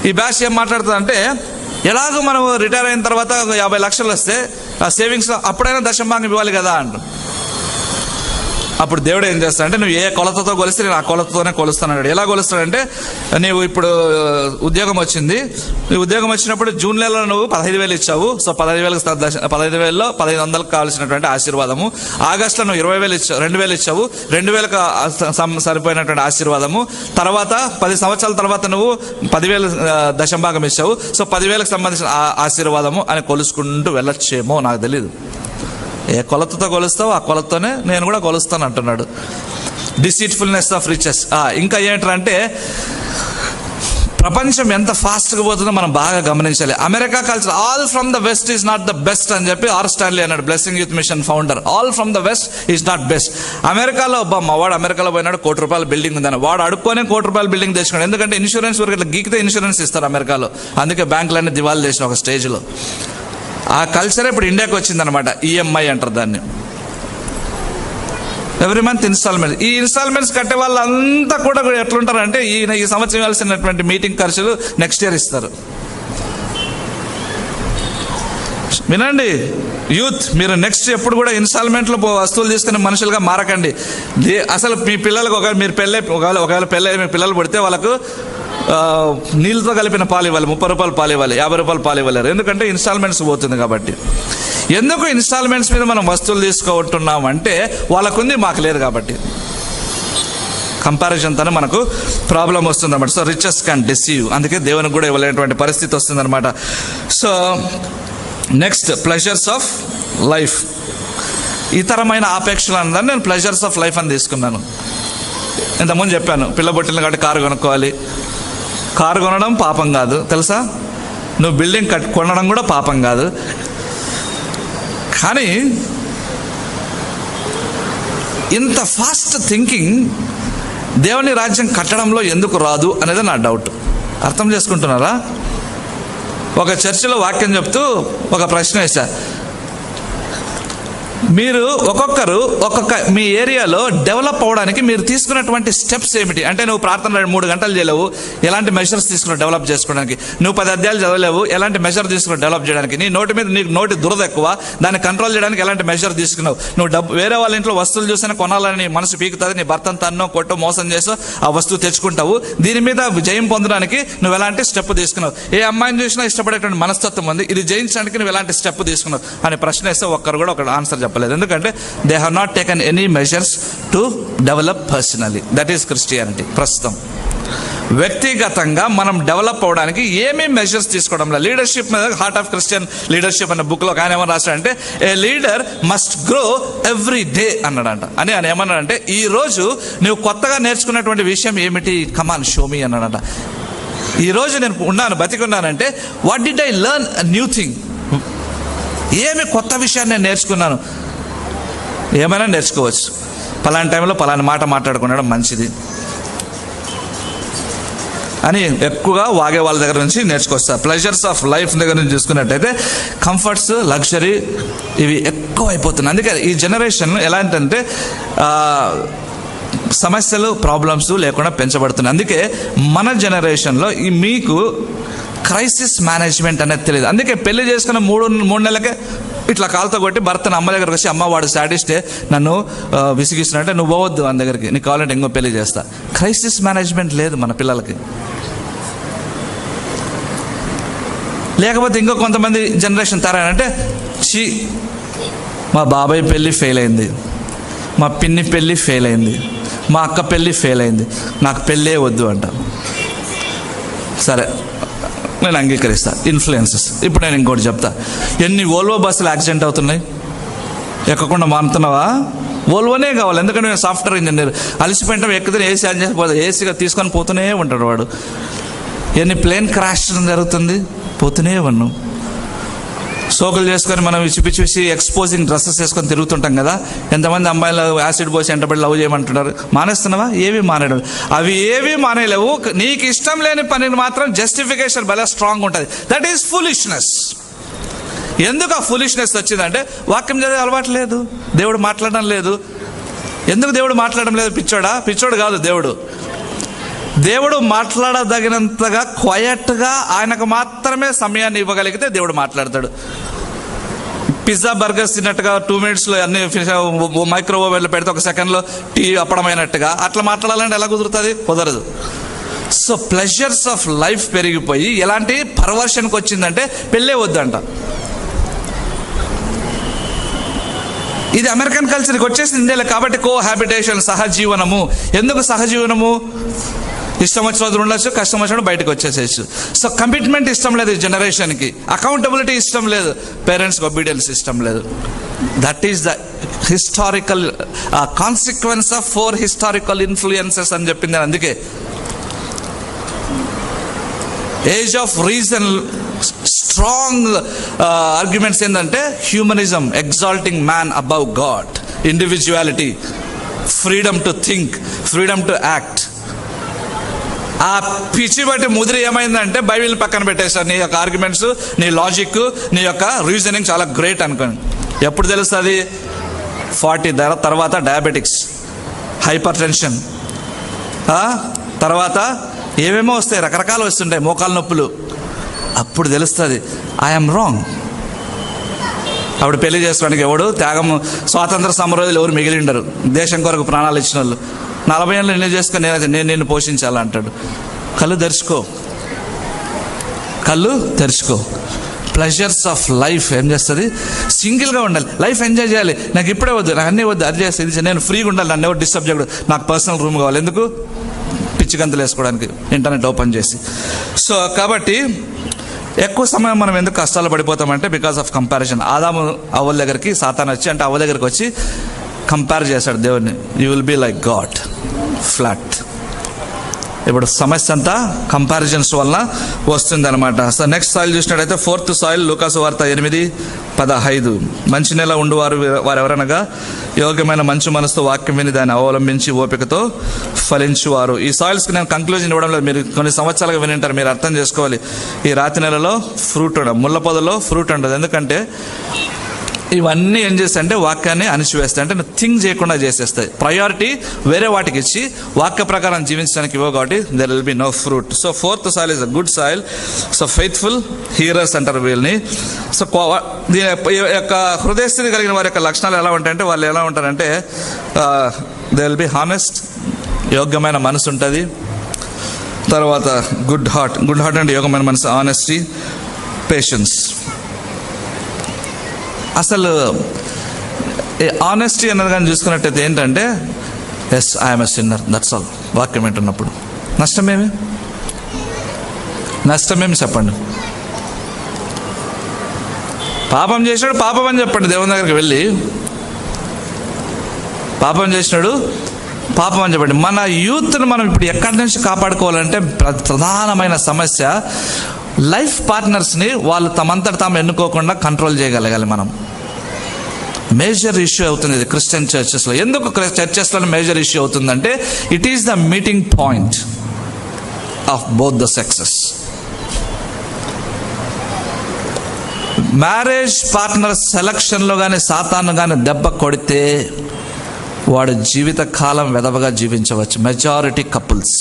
Speaker 1: ఈ బ్యాచ్ ఏం మాట్లాడుతుంది అంటే, ఎలాగో మనం రిటైర్ అయిన తర్వాత 50 లక్షలు వస్తే ఆ సేవింగ్స్లో అప్పుడైనా దశంభాగం ఇవ్వాలి కదా అంట. అప్పుడు దేవుడు ఏం చేస్తాడంటే, నువ్వు ఏ కొలతతో కొలిస్తే నేను ఆ కొలతతోనే కొలుస్తాను. ఎలా కొలుస్తాడంటే, నీవు ఇప్పుడు ఉద్యోగం వచ్చింది, నీ ఉద్యోగం వచ్చినప్పుడు జూన్ నెలలో నువ్వు 15,000 ఇచ్చావు. సో 15,000లో 1,500 కావాల్సినటువంటి ఆశీర్వాదము. ఆగస్టులో నువ్వు 20,000 ఇచ్చావు, 2,000 ఇచ్చావు, 2,000 సరిపోయినటువంటి ఆశీర్వాదము. తర్వాత 10 సంవత్సరాల తర్వాత నువ్వు 10,000 దశంభాగం ఇచ్చావు. సో 10,000కి సంబంధించిన ఆశీర్వాదము అని కొలుసుకుంటూ వెళ్ళొచ్చేమో, నాకు తెలీదు. ఏ కొలతతో కొలుస్తావు ఆ కొలతతోనే నేను కూడా కొలుస్తాను అంటున్నాడు. Deceitfulness of riches. ఇంకా ఏంటంటే, ప్రపంచం ఎంత ఫాస్ట్గా పోతుందో మనం బాగా గమనించాలి. America culture, all from the west is not the best అని చెప్పి ఆర్ స్టాన్లీ అన్నాడు, blessing youth mission founder. All from the west is not best. అమెరికాలో వాడు అమెరికాలో పోయినాడు, ₹1,00,00,000 బిల్డింగ్ ఉందని వాడు అడుక్కొని ₹1,00,00,000 బిల్డింగ్ తెచ్చుకున్నాడు. ఎందుకంటే ఇన్సూరెన్స్ వరకు ఇట్లా గీకితే ఇన్సూరెన్స్ ఇస్తారు అమెరికాలో. అందుకే బ్యాంకులన్నీ దివాళీ చేసిన ఒక స్టేజ్లో. ఆ కల్చర్ ఇప్పుడు ఇండియాకి వచ్చిందనమాట. ఈఎంఐ అంటారు దాన్ని, ఎవ్రీ మంత్ ఇన్స్టాల్మెంట్. ఈ ఇన్స్టాల్మెంట్స్ కట్టే వాళ్ళంతా కూడా ఎట్లుంటారంటే, ఈ సంవత్సరం ఇవ్వాల్సినటువంటి మీటింగ్ ఖర్చులు నెక్స్ట్ ఇయర్ ఇస్తారు. వినండి యూత్, మీరు నెక్స్ట్ ఎప్పుడు కూడా ఇన్స్టాల్మెంట్లో వస్తువులు తీసుకునే మనుషులుగా మారకండి. అసలు మీ పిల్లలకు ఒకవేళ మీ పిల్లలు పుడితే వాళ్ళకు నీళ్ళతో కలిపిన పాలు ఇవ్వాలి, ₹30 పాలు ఇవ్వాలి, ₹50 పాలు ఇవ్వలేరు. ఎందుకంటే ఇన్స్టాల్మెంట్స్ పోతుంది కాబట్టి. ఎందుకు ఇన్స్టాల్మెంట్స్ మీద మనం వస్తువులు తీసుకుంటున్నాం అంటే, వాళ్ళకుంది మాకు లేదు కాబట్టి. కంపారిజన్తోనే మనకు ప్రాబ్లం వస్తుంది అనమాట. So riches can deceive. అందుకే దేవునికి కూడా ఇవ్వలేనటువంటి పరిస్థితి వస్తుంది అనమాట. So next, pleasures of life. ఇతరమైన ఆపేక్షలు అన్నదాన్ని నేను ప్లెజర్స్ ఆఫ్ లైఫ్ అని తీసుకున్నాను. ఇంతకుముందు చెప్పాను, పిల్ల పుట్టిన కాబట్టి కారు కొనుక్కోవాలి. కారు కొనడం పాపం కాదు, తెలుసా? నువ్వు బిల్డింగ్ కొనడం కూడా పాపం కాదు. కానీ ఇంత ఫాస్ట్ థింకింగ్ దేవుని రాజ్యం కట్టడంలో ఎందుకు రాదు అనేది నా డౌట్. అర్థం చేసుకుంటున్నారా? ఒక చర్చిలో వాక్యం చెప్తూ ఒక ప్రశ్న వేశా, మీరు ఒక్కొక్కరు ఒక్కొక్క మీ ఏరియాలో డెవలప్ అవ్వడానికి మీరు తీసుకున్నటువంటి స్టెప్స్ ఏమిటి? అంటే నువ్వు ప్రార్థన 3 గంటలు చేయలేవు, ఎలాంటి మెజర్స్ తీసుకున్నావు డెవలప్ చేసుకోవడానికి? నువ్వు 10 అధ్యాయాలు చదవలేవు, ఎలాంటి మెజర్ తీసుకున్నావు డెవలప్ చేయడానికి? నీ నోటి మీద నీకు నోటి దురద ఎక్కువ, దాన్ని కంట్రోల్ చేయడానికి ఎలాంటి మెజర్ తీసుకున్నావు? నువ్వు వేరే వాళ్ళ ఇంట్లో వస్తువులు చూసినా కొనాలని మనసు పీకుతుంది, నీ భర్తను తన్నో కొట్టో మోసం చేసో ఆ వస్తువు తెచ్చుకుంటావు. దీని మీద జయం పొందడానికి నువ్వు ఎలాంటి స్టెప్ తీసుకున్నావు? ఏ అమ్మాయిని చూసినా ఇష్టపడేటువంటి మనస్తత్వం ఉంది, ఇది జయించడానికి నువ్వు ఎలాంటి స్టెప్ తీసుకున్నావు అని ప్రశ్న వేస్తే ఒక్కరు కూడా ఒక ఆన్సర్ చెప్పలేదు. ఎందుకంటే they have not taken any measures to develop personally. That is Christianity. ప్రస్తుతం వ్యక్తిగతంగా మనం డెవలప్ అవడానికి ఏమీ మెజర్స్ తీసుకోవడం లేదు. లీడర్షిప్ మీద హార్ట్ ఆఫ్ క్రిస్టియన్ లీడర్షిప్ అనే బుక్లో ఆయన ఏమని రాశాడంటే, a leader must grow every day అన్నాడంట. అని ఆయన ఏమన్నాడంటే, ఈ రోజు నువ్వు కొత్తగా నేర్చుకున్నటువంటి విషయం ఏమిటి, కమాన్ షో మీ అన్నాడంట. ఈరోజు నేను బతికున్నానంటే what did I learn a new thing, ఏమి కొత్త విషయాన్ని నేను నేర్చుకున్నాను. ఏమైనా నేర్చుకోవచ్చు, పలానా టైంలో పలానా మాట మాట్లాడుకునడం మంచిది అని ఎక్కువగా వాగే వాళ్ళ దగ్గర నుంచి నేర్చుకొస్తారు. ప్లెజర్స్ ఆఫ్ లైఫ్ దగ్గర నుంచి చూసుకున్నట్టయితే కంఫర్ట్స్, లగ్జరీ ఇవి ఎక్కువ అయిపోతున్నాయి. అందుకే ఈ జనరేషన్ ఎలాంటంటే సమస్యలు, ప్రాబ్లమ్స్ లేకుండా పెంచబడుతున్నాయి. అందుకే మన జనరేషన్లో మీకు క్రైసిస్ మేనేజ్మెంట్ అనేది తెలియదు. అందుకే పెళ్లి చేసుకున్న 3 నెలలకే ఇట్లా కాలుతో కొట్టి భర్తను అమ్మ దగ్గరకు వచ్చి, అమ్మ వాడు సాడిస్టే నన్ను విసిగిస్తున్నట్టే, నువ్వు పోవద్దు మన దగ్గరికి, నీకు కావాలంటే ఇంకో పెళ్లి చేస్తా. క్రైసిస్ మేనేజ్మెంట్ లేదు మన పిల్లలకి. లేకపోతే ఇంకో కొంతమంది జనరేషన్ తరానంటే, మా బాబాయ్ పెళ్ళి ఫెయిల్ అయింది, మా పిన్ని పెళ్ళి ఫెయిల్ అయింది, మా అక్క పెళ్ళి ఫెయిల్ అయింది, నాకు పెళ్ళే వద్దు అంట. సరే, నేను అంగీకరిస్తా. ఇన్ఫ్లుయెన్సెస్. ఇప్పుడు నేను ఇంకోటి చెప్తా. ఎన్ని ఓల్వో బస్సులు యాక్సిడెంట్ అవుతున్నాయి, ఎక్కకుండా మానుతున్నావా? ఓల్వోనే కావాలి. ఎందుకంటే నేను సాఫ్ట్వేర్ ఇంజనీర్, అలసిపోయింటాం, ఎక్కితే ఏసీ ఆన్ చేసిపోతే ఏసీగా తీసుకొని పోతూనే ఉంటాడు వాడు. ఎన్ని ప్లేన్ క్రాష్ జరుగుతుంది, పోతూనే ఉన్నాం. సోకులు చేసుకొని మనం పిచ్చి ఎక్స్పోజింగ్ డ్రెస్సెస్ వేసుకొని తిరుగుతుంటాం కదా. ఎంతమంది అమ్మాయిలు యాసిడ్ పోసి ఎంటబడి లవ్ చేయమంటున్నారు. మానేస్తున్నావా? ఏవి మానేయడం. అవి ఏవి మానేయలేవు. నీకు ఇష్టం లేని పనిని మాత్రం జస్టిఫికేషన్ భలే స్ట్రాంగ్ ఉంటుంది. That is foolishness. ఎందుకు ఆ ఫులిష్నెస్ వచ్చిందంటే, వాక్యం చదివే అలవాటు లేదు, దేవుడు మాట్లాడడం లేదు. ఎందుకు దేవుడు మాట్లాడడం లేదు? పిచ్చోడు కాదు దేవుడు. దేవుడు మాట్లాడదగినంతగా క్వయట్గా ఆయనకు మాత్రమే సమయాన్ని ఇవ్వగలిగితే దేవుడు మాట్లాడతాడు. పిజ్జా బర్గర్స్ తిన్నట్టుగా 2 minutesలో అన్ని మైక్రోవేవ్లో పెడితే 1 సెకండ్లో టీ అప్పడమైనట్టుగా అట్లా మాట్లాడాలంటే ఎలా కుదురుతుంది? కుదరదు. సో ప్లెజర్స్ ఆఫ్ లైఫ్ పెరిగిపోయి ఎలాంటి పర్వర్షన్కి వచ్చిందంటే పెళ్ళే వద్దంట. ఇది అమెరికన్ కల్చర్కి వచ్చేసింది ఇండియాలో. కాబట్టి కోహాబిటేషన్, సహజీవనము. ఎందుకు సహజీవనము? ఇష్టం వచ్చిన రోజులు ఉండొచ్చు, కష్టం వచ్చినప్పుడు బయటకు వచ్చేసేయచ్చు. సో కమిట్మెంట్ ఇష్టం లేదు ఈ జనరేషన్కి, అకౌంటబిలిటీ ఇష్టం లేదు, పేరెంట్స్కి ఒబీడియన్స్ ఇష్టం లేదు. That is the historical consequence of 4 historical influences అని చెప్పింది. అందుకే age of reason strong arguments ఏంటంటే, humanism, exalting man above God, individuality, freedom to think, freedom to act. ఆ పిచ్చి బట్టి ముదిరి ఏమైందంటే బైబిల్ని పక్కన పెట్టేస్తారు. నీ యొక్క ఆర్గ్యుమెంట్స్, నీ లాజిక్, నీ యొక్క రీజనింగ్ చాలా గ్రేట్ అనుకోండి. ఎప్పుడు తెలుస్తుంది? 40 తర్వాత డయాబెటిక్స్, హైపర్ టెన్షన్, తర్వాత ఏమేమో వస్తాయి, రకరకాలు వస్తుంటాయి, మోకాలు నొప్పులు. అప్పుడు తెలుస్తుంది ఐఎమ్ రాంగ్. అప్పుడు పెళ్లి చేసుకోవడానికి ఎవడు త్యాగం, స్వాతంత్ర సమరయోధులు ఎవరు మిగిలిండరు, దేశం కొరకు ప్రాణాలు ఇచ్చిన వాళ్ళు. 40 ఏళ్ళు నిన్ను చేసుకొని నేను నిన్ను పోషించాలంటాడు. కళ్ళు తెరుచుకో. ప్లెజర్స్ ఆఫ్ లైఫ్ ఏం చేస్తుంది? సింగిల్గా ఉండాలి, లైఫ్ ఎంజాయ్ చేయాలి. నాకు ఇప్పుడే వద్దు, నాకు అన్నీ వద్దు, అది చేస్తే ఇది, నేను ఫ్రీగా ఉండాలి, నన్ను ఎవరు డిస్టర్బ్ చేయకూడదు, నాకు పర్సనల్ రూమ్ కావాలి. ఎందుకు? పిచ్చి గంతులు వేసుకోవడానికి ఇంటర్నెట్ ఓపెన్ చేసి. సో కాబట్టి ఎక్కువ సమయం మనం ఎందుకు కష్టాలు పడిపోతామంటే బికాస్ ఆఫ్ కంపారిజన్. ఆదాము అవ్వల దగ్గరికి సాతాను వచ్చి, అంటే అవ్వ దగ్గరికి వచ్చి కంపేర్ చేశాడు దేవుడిని. You will be like God, flat. ఇప్పుడు సమస్య అంతా కంపారిజన్స్ వలన వస్తుంది అనమాట. సో నెక్స్ట్ సాయిల్ చూసినట్టయితే 4th సాయిల్, లూకాసు వార్త 8:15. మంచి నెల ఉండువారు వారెవరనగా యోగ్యమైన మంచి మనసుతో వాక్యం విని దాన్ని అవలంబించి ఓపికతో ఫలించువారు. ఈ సాయిల్స్కి నేను కంక్లూజన్ ఇవ్వడం లేదు, మీరు కొన్ని సంవత్సరాలుగా వినింటారు. మీరు అర్థం చేసుకోవాలి, ఈ రాతి నెలలో ఫ్రూట్ ఉండదు, ముళ్ళ పొదలో ఫ్రూట్ ఉండదు. ఎందుకంటే ఇవన్నీ ఏం చేస్తాయంటే వాక్యాన్ని అణిచివేస్తాయి, అంటే థింక్ చేయకుండా చేసేస్తాయి. ప్రయారిటీ వేరే వాటికి ఇచ్చి వాక్య ప్రకారం జీవించడానికి ఇవ్వ కాబట్టి there will be no fruit. So fourth soil is a good soil. So faithful hearers అంటారు వీళ్ళని. సో దీని యొక్క హృదయస్థితి కలిగిన వారి యొక్క లక్షణాలు ఎలా ఉంటాయంటే, వాళ్ళు ఎలా ఉంటారంటే దే విల్ బి హానెస్ట్, యోగ్యమైన మనసు ఉంటుంది. తర్వాత గుడ్ హార్ట్ అంటే యోగ్యమైన మనసు, ఆనెస్టీ, పేషెన్స్. అసలు ఆనెస్టీ అన్నది కానీ చూసుకున్నట్టయితే ఏంటంటే, yes I'm a sinner, that's all. వాక్యం ఏంటున్నప్పుడు నష్టమేమి చెప్పండి. పాపం చేసినాడు పాపం అని చెప్పండి. దేవుని దగ్గరికి వెళ్ళి పాపం చేసినాడు పాపం అని చెప్పండి. మన యూత్ను మనం ఇప్పుడు ఎక్కడి నుంచి కాపాడుకోవాలంటే, ప్రధానమైన సమస్య లైఫ్ పార్ట్నర్స్ని వాళ్ళు తమంతట తాము ఎన్నుకోకుండా కంట్రోల్ చేయగలగాలి మనం. మేజర్ ఇష్యూ అవుతుంది ఇది క్రిస్టియన్ చర్చెస్లో. ఎందుకు చర్చెస్లో మేజర్ ఇష్యూ అవుతుందంటే, it is the meeting point of both the sexes. Marriage partner సెలక్షన్లో కానీ సాతాను కానీ దెబ్బ కొడితే వాడు జీవిత కాలం వెదవగా జీవించవచ్చు. మెజారిటీ కపుల్స్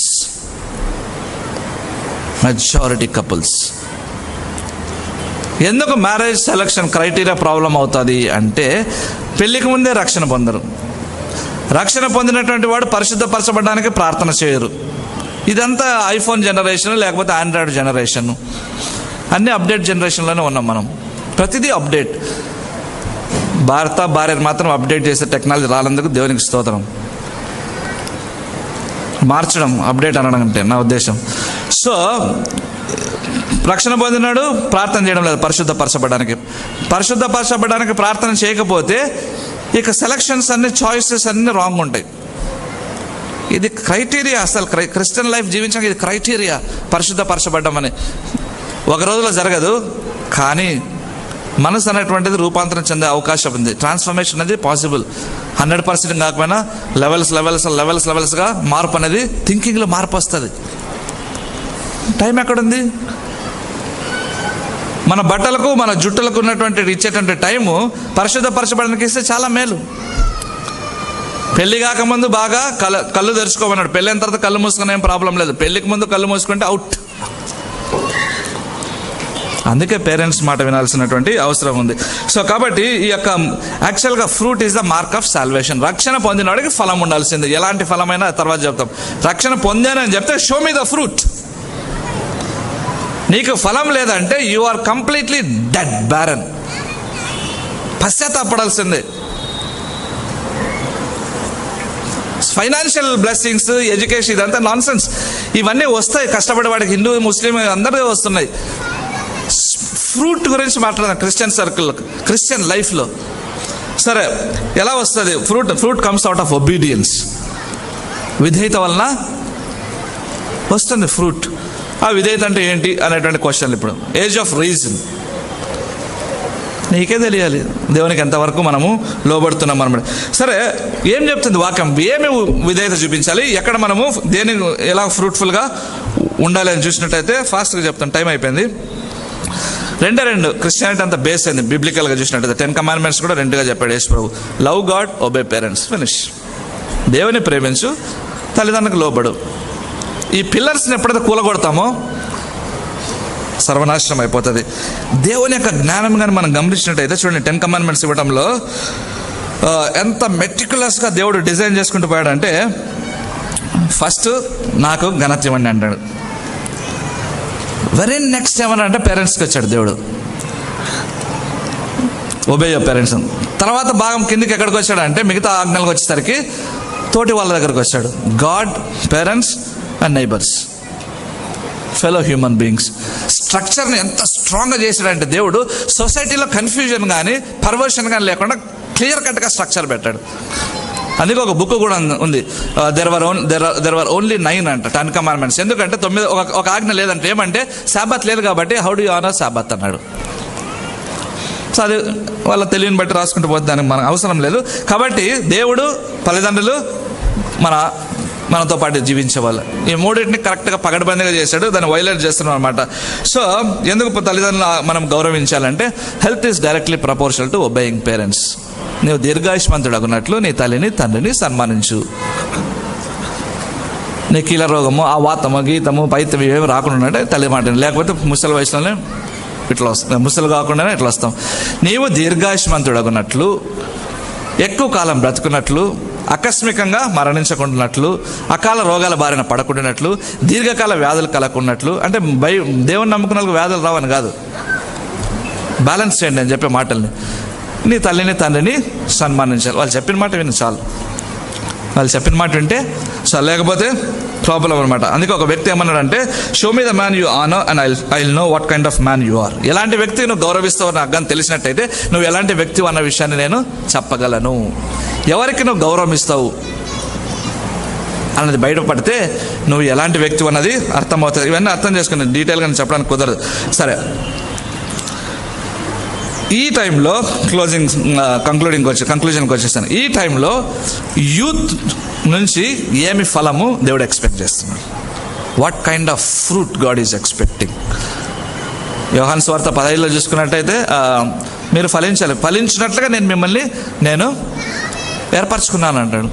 Speaker 1: ఎందుకు మ్యారేజ్ సెలక్షన్ క్రైటీరియా ప్రాబ్లం అవుతుంది అంటే, పెళ్లికి ముందే రక్షణ పొందరు. రక్షణ పొందినటువంటి వాడు పరిశుద్ధపరచబడడానికి ప్రార్థన చేయరు. ఇదంతా ఐఫోన్ జనరేషన్ లేకపోతే ఆండ్రాయిడ్ జనరేషన్, అన్నీ అప్డేట్ జనరేషన్లోనే ఉన్నాం మనం. ప్రతిదీ అప్డేట్. భార్యను మాత్రం అప్డేట్ చేసే టెక్నాలజీ రానందుకు దేవునికి స్తోత్రం. మార్చడం అప్డేట్ అనడం అంటే నా ఉద్దేశం. సో రక్షణ పొందినాడు, ప్రార్థన చేయడం లేదు పరిశుద్ధపరచబడడానికి ప్రార్థన చేయకపోతే ఇక సెలక్షన్స్ అన్ని, చాయిసెస్ అన్ని రాంగ్ ఉంటాయి. ఇది క్రైటీరియా. అసలు క్రిస్టియన్ లైఫ్ జీవించడానికి ఇది క్రైటీరియా, పరిశుద్ధపరచబడ్డం అని. ఒక రోజులో జరగదు, కానీ మనసు అనేటువంటిది రూపాంతరం చెందే అవకాశం ఉంది. ట్రాన్స్ఫర్మేషన్ అనేది పాసిబుల్. 100% కాకపోయినా లెవెల్స్గా మార్పు అనేది, థింకింగ్లో మార్పు వస్తుంది. టైం ఎక్కడుంది? మన బట్టలకు మన జుట్టులకు ఉన్నటువంటి ఇచ్చేటువంటి టైము పరిశుద్ధపరచబడడానికి ఇస్తే చాలా మేలు. పెళ్లి కాకముందు బాగా కళ్ళు తెరుచుకోమన్నాడు. పెళ్ళైన తర్వాత కళ్ళు మూసుకునే ఏం ప్రాబ్లం లేదు. పెళ్లికి ముందు కళ్ళు మూసుకుంటే అవుట్. అందుకే పేరెంట్స్ మాట వినాల్సినటువంటి అవసరం ఉంది. సో కాబట్టి ఈ యొక్క యాక్చువల్గా fruit is the mark of salvation. రక్షణ పొందినవాడికి ఫలం ఉండాల్సింది. ఎలాంటి ఫలమైనా తర్వాత చెప్తాం. రక్షణ పొందానని చెప్తే షో మీ ద ఫ్రూట్. నీకు ఫలం లేదంటే you are completely dead, barren. పశ్చాత్తాపడాల్సిందే. ఫైనాన్షియల్ బ్లెస్సింగ్స్, ఎడ్యుకేషన్, ఇదంతా నాన్ సెన్స్. ఇవన్నీ వస్తాయి కష్టపడేవాడికి. హిందూ, ముస్లిం అందరికీ వస్తున్నాయి. ఫ్రూట్ గురించి మాట్లాడదాం క్రిస్టియన్ సర్కిల్లో, క్రిస్టియన్ లైఫ్లో. సరే, ఎలా వస్తుంది fruit comes out of obedience. విధేయత వలన వస్తుంది ఫ్రూట్. ఆ విధేయత అంటే ఏంటి అనేటువంటి క్వశ్చన్లు ఇప్పుడు. ఏజ్ ఆఫ్ రీజన్ నీకే తెలియాలి, దేవునికి ఎంతవరకు మనము లోబడుతున్నాం అనమాట. సరే, ఏం చెప్తుంది వాక్యం? ఏమి విధేయత చూపించాలి, ఎక్కడ మనము దేని ఎలా ఫ్రూట్ఫుల్గా ఉండాలి అని చూసినట్టయితే ఫాస్ట్గా చెప్తాను, టైం అయిపోయింది. రెండు క్రిస్టియానిటీ అంతా బేస్ అయింది బిబ్లికల్గా చూసినట్టయితే. 10 కమాండ్మెంట్స్ కూడా 2గా చెప్పాడు యేసు ప్రభు. Love God, obey parents, finish. దేవుని ప్రేమించు, తల్లిదండ్రులకు లోబడు. ఈ పిల్లర్స్ని ఎప్పుడైతే కూలగొడతామో సర్వనాశనం అయిపోతుంది. దేవుని యొక్క జ్ఞానం కానీ మనం గమనించినట్టయితే చూడండి, 10 కమాండ్మెంట్స్ ఇవ్వడంలో ఎంత మెటిక్యులస్గా దేవుడు డిజైన్ చేసుకుంటూ పోయాడంటే, ఫస్ట్ నాకు ఘనత ఇవ్వండి అంటాడు. వెరీ నెక్స్ట్ ఏమన్నా అంటే పేరెంట్స్కి వచ్చాడు దేవుడు, ఒబే యువర్ పేరెంట్స్. తర్వాత భాగం కిందికి ఎక్కడికి వచ్చాడు అంటే మిగతా ఆజ్ఞలకు వచ్చేసరికి తోటి వాళ్ళ దగ్గరకు వచ్చాడు. God, parents and neighbours, fellow human beings. స్ట్రక్చర్ని ఎంత స్ట్రాంగ్గా చేశాడంటే దేవుడు సొసైటీలో కన్ఫ్యూజన్ కానీ పర్వర్షన్ కానీ లేకుండా క్లియర్ కట్గా స్ట్రక్చర్ పెట్టాడు. అందుకే ఒక బుక్ కూడా ఉంది, దెర్ వర్ ఓన్లీ 9 అంట 10 కమాండ్మెంట్స్. ఎందుకంటే 9 ఒక ఆజ్ఞ లేదంటే, ఏమంటే సాబత్ లేదు కాబట్టి how do you honour Sabbath అన్నాడు. సో అది వాళ్ళ తెలివిని బట్టి రాసుకుంటూ పోతే దానికి మనకు అవసరం లేదు. కాబట్టి దేవుడు, తల్లిదండ్రులు, మన మనతో పాటు జీవించేవాళ్ళు. ఈ మూడింటిని కరెక్ట్గా పగడబందిగా చేశాడు, దాన్ని వైలేట్ చేస్తున్నాం అనమాట. సో ఎందుకు తల్లిదండ్రులు మనం గౌరవించాలంటే health is directly proportional to obeying parents. నీవు దీర్ఘాయుష్మంతుడు అగున్నట్లు నీ తల్లిని తండ్రిని సన్మానించు. నీ కీళ్ళ రోగము, ఆ వాతము గీతము పైత్యం ఇవేమి రాకుండా అంటే తల్లి మాట, లేకపోతే ముసలి వయసులోనే ఇట్లా వస్తాం, ముసలు కాకుండానే ఇట్లా వస్తాం. నీవు దీర్ఘాయుష్మంతుడు అగున్నట్లు, ఎక్కువ కాలం బ్రతుకున్నట్లు, ఆకస్మికంగా మరణించకుండానట్లు, అకాల రోగాల బారిన పడకుండానట్లు, దీర్ఘకాల వ్యాధులు కలగకున్నట్లు. అంటే దేవుని నమ్ముకున్న వ్యాధులు రావని కాదు, బ్యాలెన్స్ చేయండి అని చెప్పే మాటల్ని. నీ తల్లిని తండ్రిని సన్మానించాలి. వాళ్ళు చెప్పిన మాట విని చాలు, వాళ్ళు చెప్పిన మాట వింటే చాలు, లేకపోతే ప్రాబ్లం అనమాట. అందుకే ఒక వ్యక్తి ఏమన్నాడంటే, show me the man you honour and I will know what kind of man you are. ఎలాంటి వ్యక్తి నువ్వు గౌరవిస్తావు నాకు కానీ తెలిసినట్టయితే నువ్వు ఎలాంటి వ్యక్తి అన్న విషయాన్ని నేను చెప్పగలను. ఎవరికి నువ్వు గౌరవం ఇస్తావు అన్నది బయటపడితే నువ్వు ఎలాంటి వ్యక్తి అన్నది అర్థమవుతుంది. ఇవన్నీ అర్థం చేసుకుని డీటెయిల్గా చెప్పడానికి కుదరదు. సరే, ఈ టైంలో కంక్లూజన్కి వచ్చేస్తాను. ఈ టైంలో యూత్ నుంచి ఏమి ఫలము దేవుడు ఎక్స్పెక్ట్ చేస్తున్నాడు? What kind of fruit God is expecting? యోహాను సువార్త 15లో చూసుకున్నట్టయితే మీరు ఫలించాలి, ఫలించినట్లుగా నేను ఏర్పరచుకున్నాను అంటాడు.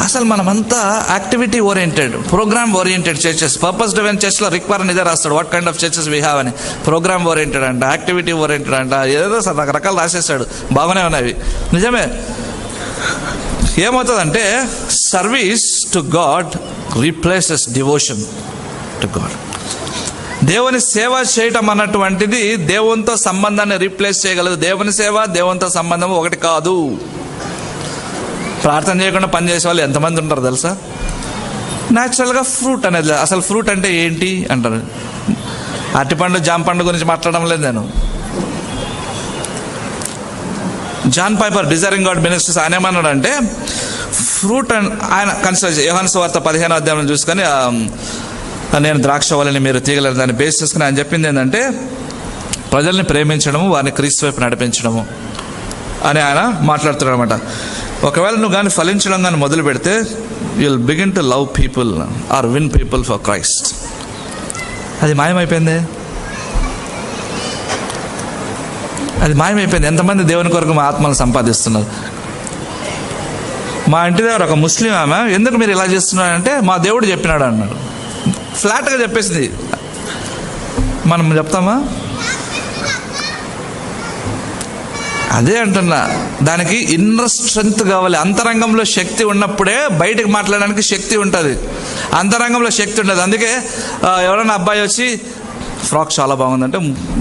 Speaker 1: అసలు మనమంతా activity oriented, programme oriented churches. Purpose driven చర్చ్లో రిక్వైర్మెంట్ ఇదే రాస్తాడు, what kind of churches we have అని. ప్రోగ్రామ్ ఓరియంటెడ్ అంట, యాక్టివిటీ ఓరియంటెడ్ అంట, ఏదో సార్ రకరకాలు రాసేస్తాడు. బాగానే ఉన్నవి, నిజమే. ఏమవుతుందంటే service to God replaces devotion to God. దేవుని సేవ చేయటం అన్నటువంటిది దేవునితో సంబంధాన్ని రీప్లేస్ చేయగలదు. దేవుని సేవ దేవునితో సంబంధం ఒకటి కాదు. ప్రార్థన చేయకుండా పనిచేసే వాళ్ళు ఎంతమంది ఉంటారు తెలుసా? న్యాచురల్గా ఫ్రూట్ అనేది, అసలు ఫ్రూట్ అంటే ఏంటి అంటారు. అరటిపండు జామ పండు గురించి మాట్లాడడం లేదు నేను. John Piper Desiring God ministries ఆయన ఏమన్నాడంటే ఫ్రూట్ అండ్ ఆయన కన్సిడర్ యోహాను సువార్త 15వ అధ్యాయం చూసుకొని నేను ద్రాక్ష వలని మీరు తీగలని దాన్ని బేస్ చేసుకుని ఆయన చెప్పింది ఏంటంటే ప్రజల్ని ప్రేమించడము, వారిని క్రీస్తు వైపు నడిపించడము అని ఆయన మాట్లాడుతున్నాడు అనమాట. ఒకవేళ నువ్వు కానీ ఫలించడం కానీ మొదలు పెడితే you'll begin to love people or win people for Christ. అది మాయమైపోయింది, అది మాయమైపోయింది. ఎంతమంది దేవుని కొరకు మా ఆత్మను సంపాదిస్తున్నారు. మా ఇంటి దగ్గర ఒక ముస్లిం ఆమె, ఎందుకు మీరు ఇలా చేస్తున్నారంటే మా దేవుడు చెప్పినాడు అన్నాడు. ఫ్లాట్గా చెప్పేసింది. మనం చెప్తామా? అదే అంటున్నా, దానికి ఇన్నర్ స్ట్రెంగ్త్ కావాలి. అంతరంగంలో శక్తి ఉన్నప్పుడే బయటకు మాట్లాడడానికి శక్తి ఉంటుంది. అంతరంగంలో శక్తి ఉండదు. అందుకే ఎవరైనా అబ్బాయి వచ్చి ఫ్రాక్ చాలా బాగుందంటే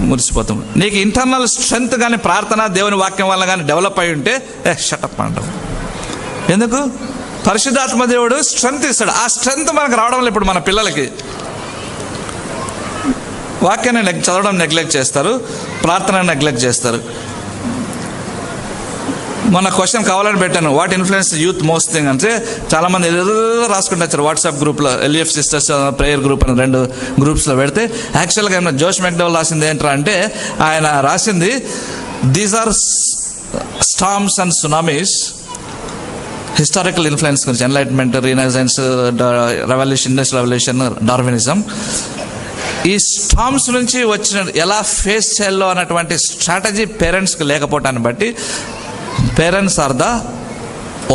Speaker 1: మురిసిపోతాం. నీకు ఇంటర్నల్ స్ట్రెంగ్త్ కానీ ప్రార్థన దేవుని వాక్యం వల్ల కానీ డెవలప్ అయి ఉంటే షటప్ అంటాం. ఎందుకు? పరిశుద్ధాత్మ దేవుడు స్ట్రెంగ్త్ ఇస్తాడు. ఆ స్ట్రెంగ్త్ మనకు రావడం ఇప్పుడు మన పిల్లలకి వాక్యాన్ని చదవడం నెగ్లెక్ట్ చేస్తారు, ప్రార్థన నెగ్లెక్ట్ చేస్తారు. మొన్న క్వశ్చన్ కావాలని పెట్టాను, what influence youth most thing అంటే చాలామంది ఏదో రాసుకుంటూ వచ్చారు. వాట్సాప్ గ్రూప్లో ఎల్ఈఎఫ్ సిస్టర్స్ ప్రేయర్ గ్రూప్ అని 2 గ్రూప్స్లో పెడితే యాక్చువల్గా ఏమన్నా జోష్ మెక్డవల్ రాసింది ఏంట్రా అంటే ఆయన రాసింది these are storms and tsunamis, historical influence గురించి, enlightenment, renaissance, revolution, industrial revolution, Darwinism. ఈ స్టార్మ్స్ నుంచి వచ్చిన ఎలా ఫేస్ చేయాలో అన్నటువంటి స్ట్రాటజీ పేరెంట్స్కి లేకపోవటాన్ని బట్టి parents are the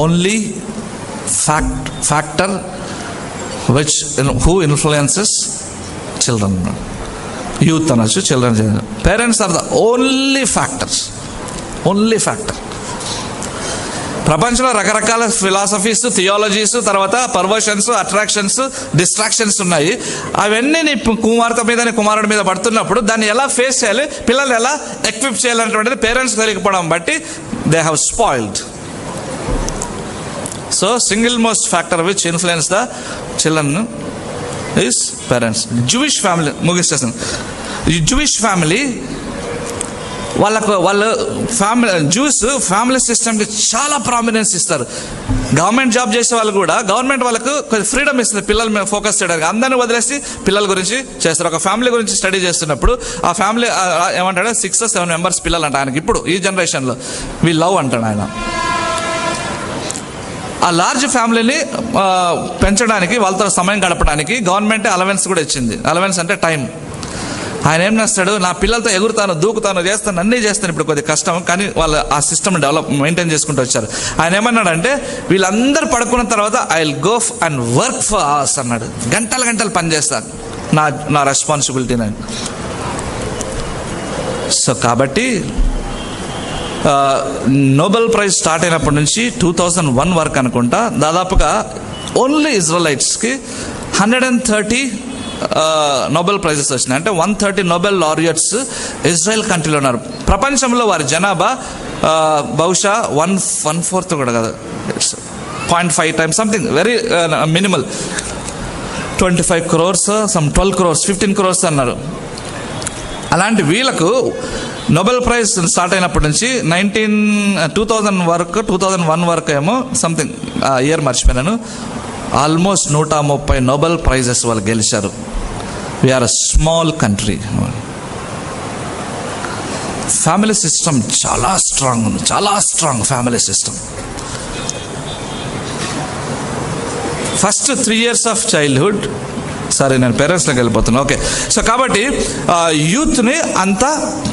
Speaker 1: only factor which who influences children. Youth అనొచ్చు, children. Parents are the only factors, only factor. ప్రపంచంలో రకరకాల ఫిలాసఫీస్, థియాలజీస్, తర్వాత పర్వర్షన్స్, అట్రాక్షన్స్, డిస్ట్రాక్షన్స్ ఉన్నాయి. అవన్నీ నీ కుమార్తె మీద, నీ కుమారుడి మీద పడుతున్నప్పుడు దాన్ని ఎలా ఫేస్ చేయాలి, పిల్లలు ఎలా ఎక్విప్ చేయాలనేటువంటిది పేరెంట్స్ తెలియకపోవడం బట్టి they have spoiled. So single most factor which influence the children is parents. Jewish family ముగిస్తాను. ఈ జూయిష్ ఫ్యామిలీ వాళ్ళు జ్యూస్ ఫ్యామిలీ సిస్టమ్కి చాలా ప్రామినెన్స్ ఇస్తారు. గవర్నమెంట్ జాబ్ చేసే వాళ్ళు కూడా గవర్నమెంట్ వాళ్ళకు కొంచెం ఫ్రీడమ్ ఇస్తుంది పిల్లల మీద ఫోకస్ చేయడానికి. అందరినీ వదిలేసి పిల్లల గురించి చేస్తారు. ఒక ఫ్యామిలీ గురించి స్టడీ చేస్తున్నప్పుడు ఆ ఫ్యామిలీ ఏమంటాడు, 6 or 7 members పిల్లలు అంట ఆయనకి. ఇప్పుడు ఈ జనరేషన్లో వీ లవ్ అంటాడు ఆయన. ఆ లార్జ్ ఫ్యామిలీని పెంచడానికి, వాళ్ళతో సమయం గడపడానికి గవర్నమెంట్ అలవెన్స్ కూడా ఇచ్చింది. అలవెన్స్ అంటే టైం. ఆయన ఏం చేస్తాడు, నా పిల్లలతో ఎగురుతాను, దూకుతాను, చేస్తాను, అన్నీ చేస్తాను. ఇప్పుడు కొద్దిగా కష్టం, కానీ వాళ్ళు ఆ సిస్టమ్ మెయింటైన్ చేసుకుంటూ వచ్చారు. ఆయన ఏమన్నాడంటే, వీళ్ళందరూ పడుకున్న తర్వాత I will go and work for hours అన్నాడు. గంటలు గంటలు పనిచేస్తాను, నా రెస్పాన్సిబిలిటీ నేను. సో కాబట్టి నోబెల్ ప్రైజ్ స్టార్ట్ అయినప్పటి నుంచి 2001 వరకు అనుకుంటా, దాదాపుగా ఓన్లీ ఇజ్రాయలైట్స్కి 130 నోబెల్ ప్రైజెస్ వచ్చినాయి. అంటే 130 నోబెల్ లారియట్స్ ఇజ్రాయెల్ కంట్రీలో ఉన్నారు. ప్రపంచంలో వారి జనాభా బహుశా 1/4 కూడా కాదు, 0.5 times something, very minimal. 25 crores, some 12 crores, 15 crores అన్నారు. అలాంటి వీళ్ళకు నోబెల్ ప్రైజ్ స్టార్ట్ అయినప్పటి నుంచి 2001 వరకు ఏమో సంథింగ్, ఇయర్ మర్చిపోయినాను, ఆల్మోస్ట్ 130 నోబెల్ ప్రైజెస్ వాళ్ళు గెలిచారు. We're a small country. Family system చాలా స్ట్రాంగ్ ఉంది, చాలా strong family system. First 3 years of childhood, సరే నేను పేరెంట్స్లోకి వెళ్ళిపోతున్నాను. ఓకే, సో కాబట్టి యూత్ని అంతా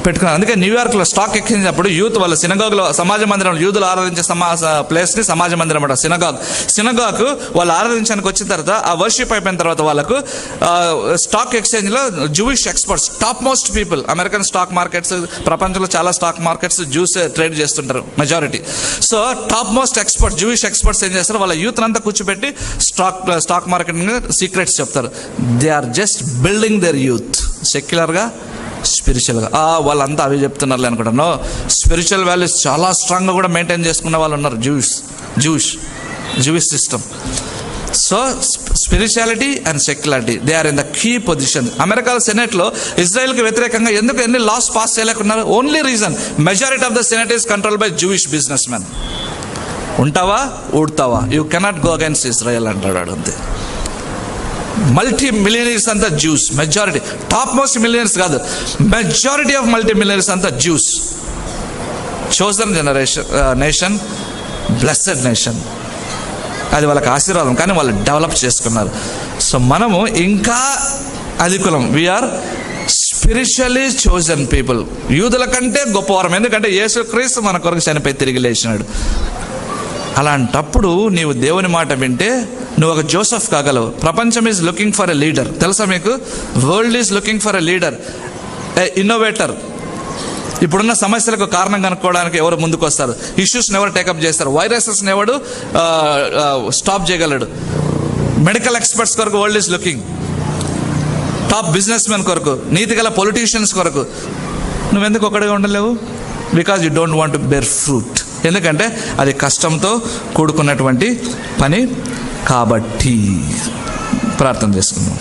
Speaker 1: పెట్టుకున్నాను. అందుకే న్యూయార్క్లో స్టాక్ ఎక్స్చేంజ్ అప్పుడు యూత్ వాళ్ళ సినగాగ్లో, సమాజ మందిరం, యూదులు ఆరాధించే ప్లేస్ని సమాజ మందిరం అంట, సినగాగ్ వాళ్ళు ఆరాధించడానికి వచ్చిన తర్వాత, ఆ వర్షిప్ అయిపోయిన తర్వాత వాళ్ళకు స్టాక్ ఎక్స్చేంజ్లో Jewish experts, top most people, American stock markets, ప్రపంచంలో చాలా స్టాక్ మార్కెట్స్ జ్యూస్ ట్రేడ్ చేస్తుంటారు majority. So top most expert, Jewish experts ఏం చేస్తారు, వాళ్ళ యూత్ అంతా కూర్చోబెట్టి స్టాక్ మార్కెటింగ్ సీక్రెట్స్ చెప్తారు. They are just building their youth, సెక్యులర్గా, స్పిరిచువల్గా. వాళ్ళంతా అవి చెప్తున్నారు అనుకుంటాను. స్పిరిచువల్ వాల్యూస్ చాలా స్ట్రాంగ్గా కూడా మెయింటైన్ చేసుకున్న వాళ్ళు ఉన్నారు, Jewish system. So spirituality and secularity, they are in the key position. America సెనెట్లో ఇజ్రాయెల్కి వ్యతిరేకంగా ఎందుకు ఎన్ని లాస్ పాస్ చేయలేకున్నారు? Only reason, majority of the senate is control by Jewish business man. ఉంటావా ఊడతావా, you cannot go against Israel అంటాడు. అంతే. మల్టీ మిలియనీర్స్ అంతా Jews, majority. Top most millionaires కాదు, మెజారిటీ ఆఫ్ మల్టీ మిలియనర్స్ అంతా Jews. Chosen nation, blessed nation, అది వాళ్ళకి ఆశీర్వాదం. కానీ వాళ్ళు డెవలప్ చేసుకున్నారు. సో మనము ఇంకా అధికులం, వీఆర్ స్పిరిచువల్లీ చోజన్ పీపుల్. యూదుల కంటే గొప్పవారం, ఎందుకంటే యేసుక్రీస్తు మన కొరకు చనిపోయి తిరిగి లేచినాడు. అలాంటప్పుడు నీవు దేవుని మాట వింటే నువ్వు ఒక జోసెఫ్ కాగలవు. ప్రపంచం is looking for a leader, తెలుసా మీకు? World is looking for a leader, A innovator. ఇప్పుడున్న సమస్యలకు కారణం కనుక్కోవడానికి ఎవరు ముందుకు వస్తారు? ఇష్యూస్ని ఎవరు టేకప్ చేస్తారు? వైరసెస్ని ఎవడు స్టాప్ చేయగలడు? మెడికల్ ఎక్స్పర్ట్స్ కొరకు world is looking. Top business men కొరకు, నీతి గల పొలిటీషియన్స్ కొరకు. నువ్వెందుకు ఒక్కడిగా ఉండలేవు? Because you don't want to bear fruit. ఎందుకంటే అది కష్టంతో కూడుకున్నటువంటి పని కాబట్టి. ప్రార్థన చేసుకుందాం.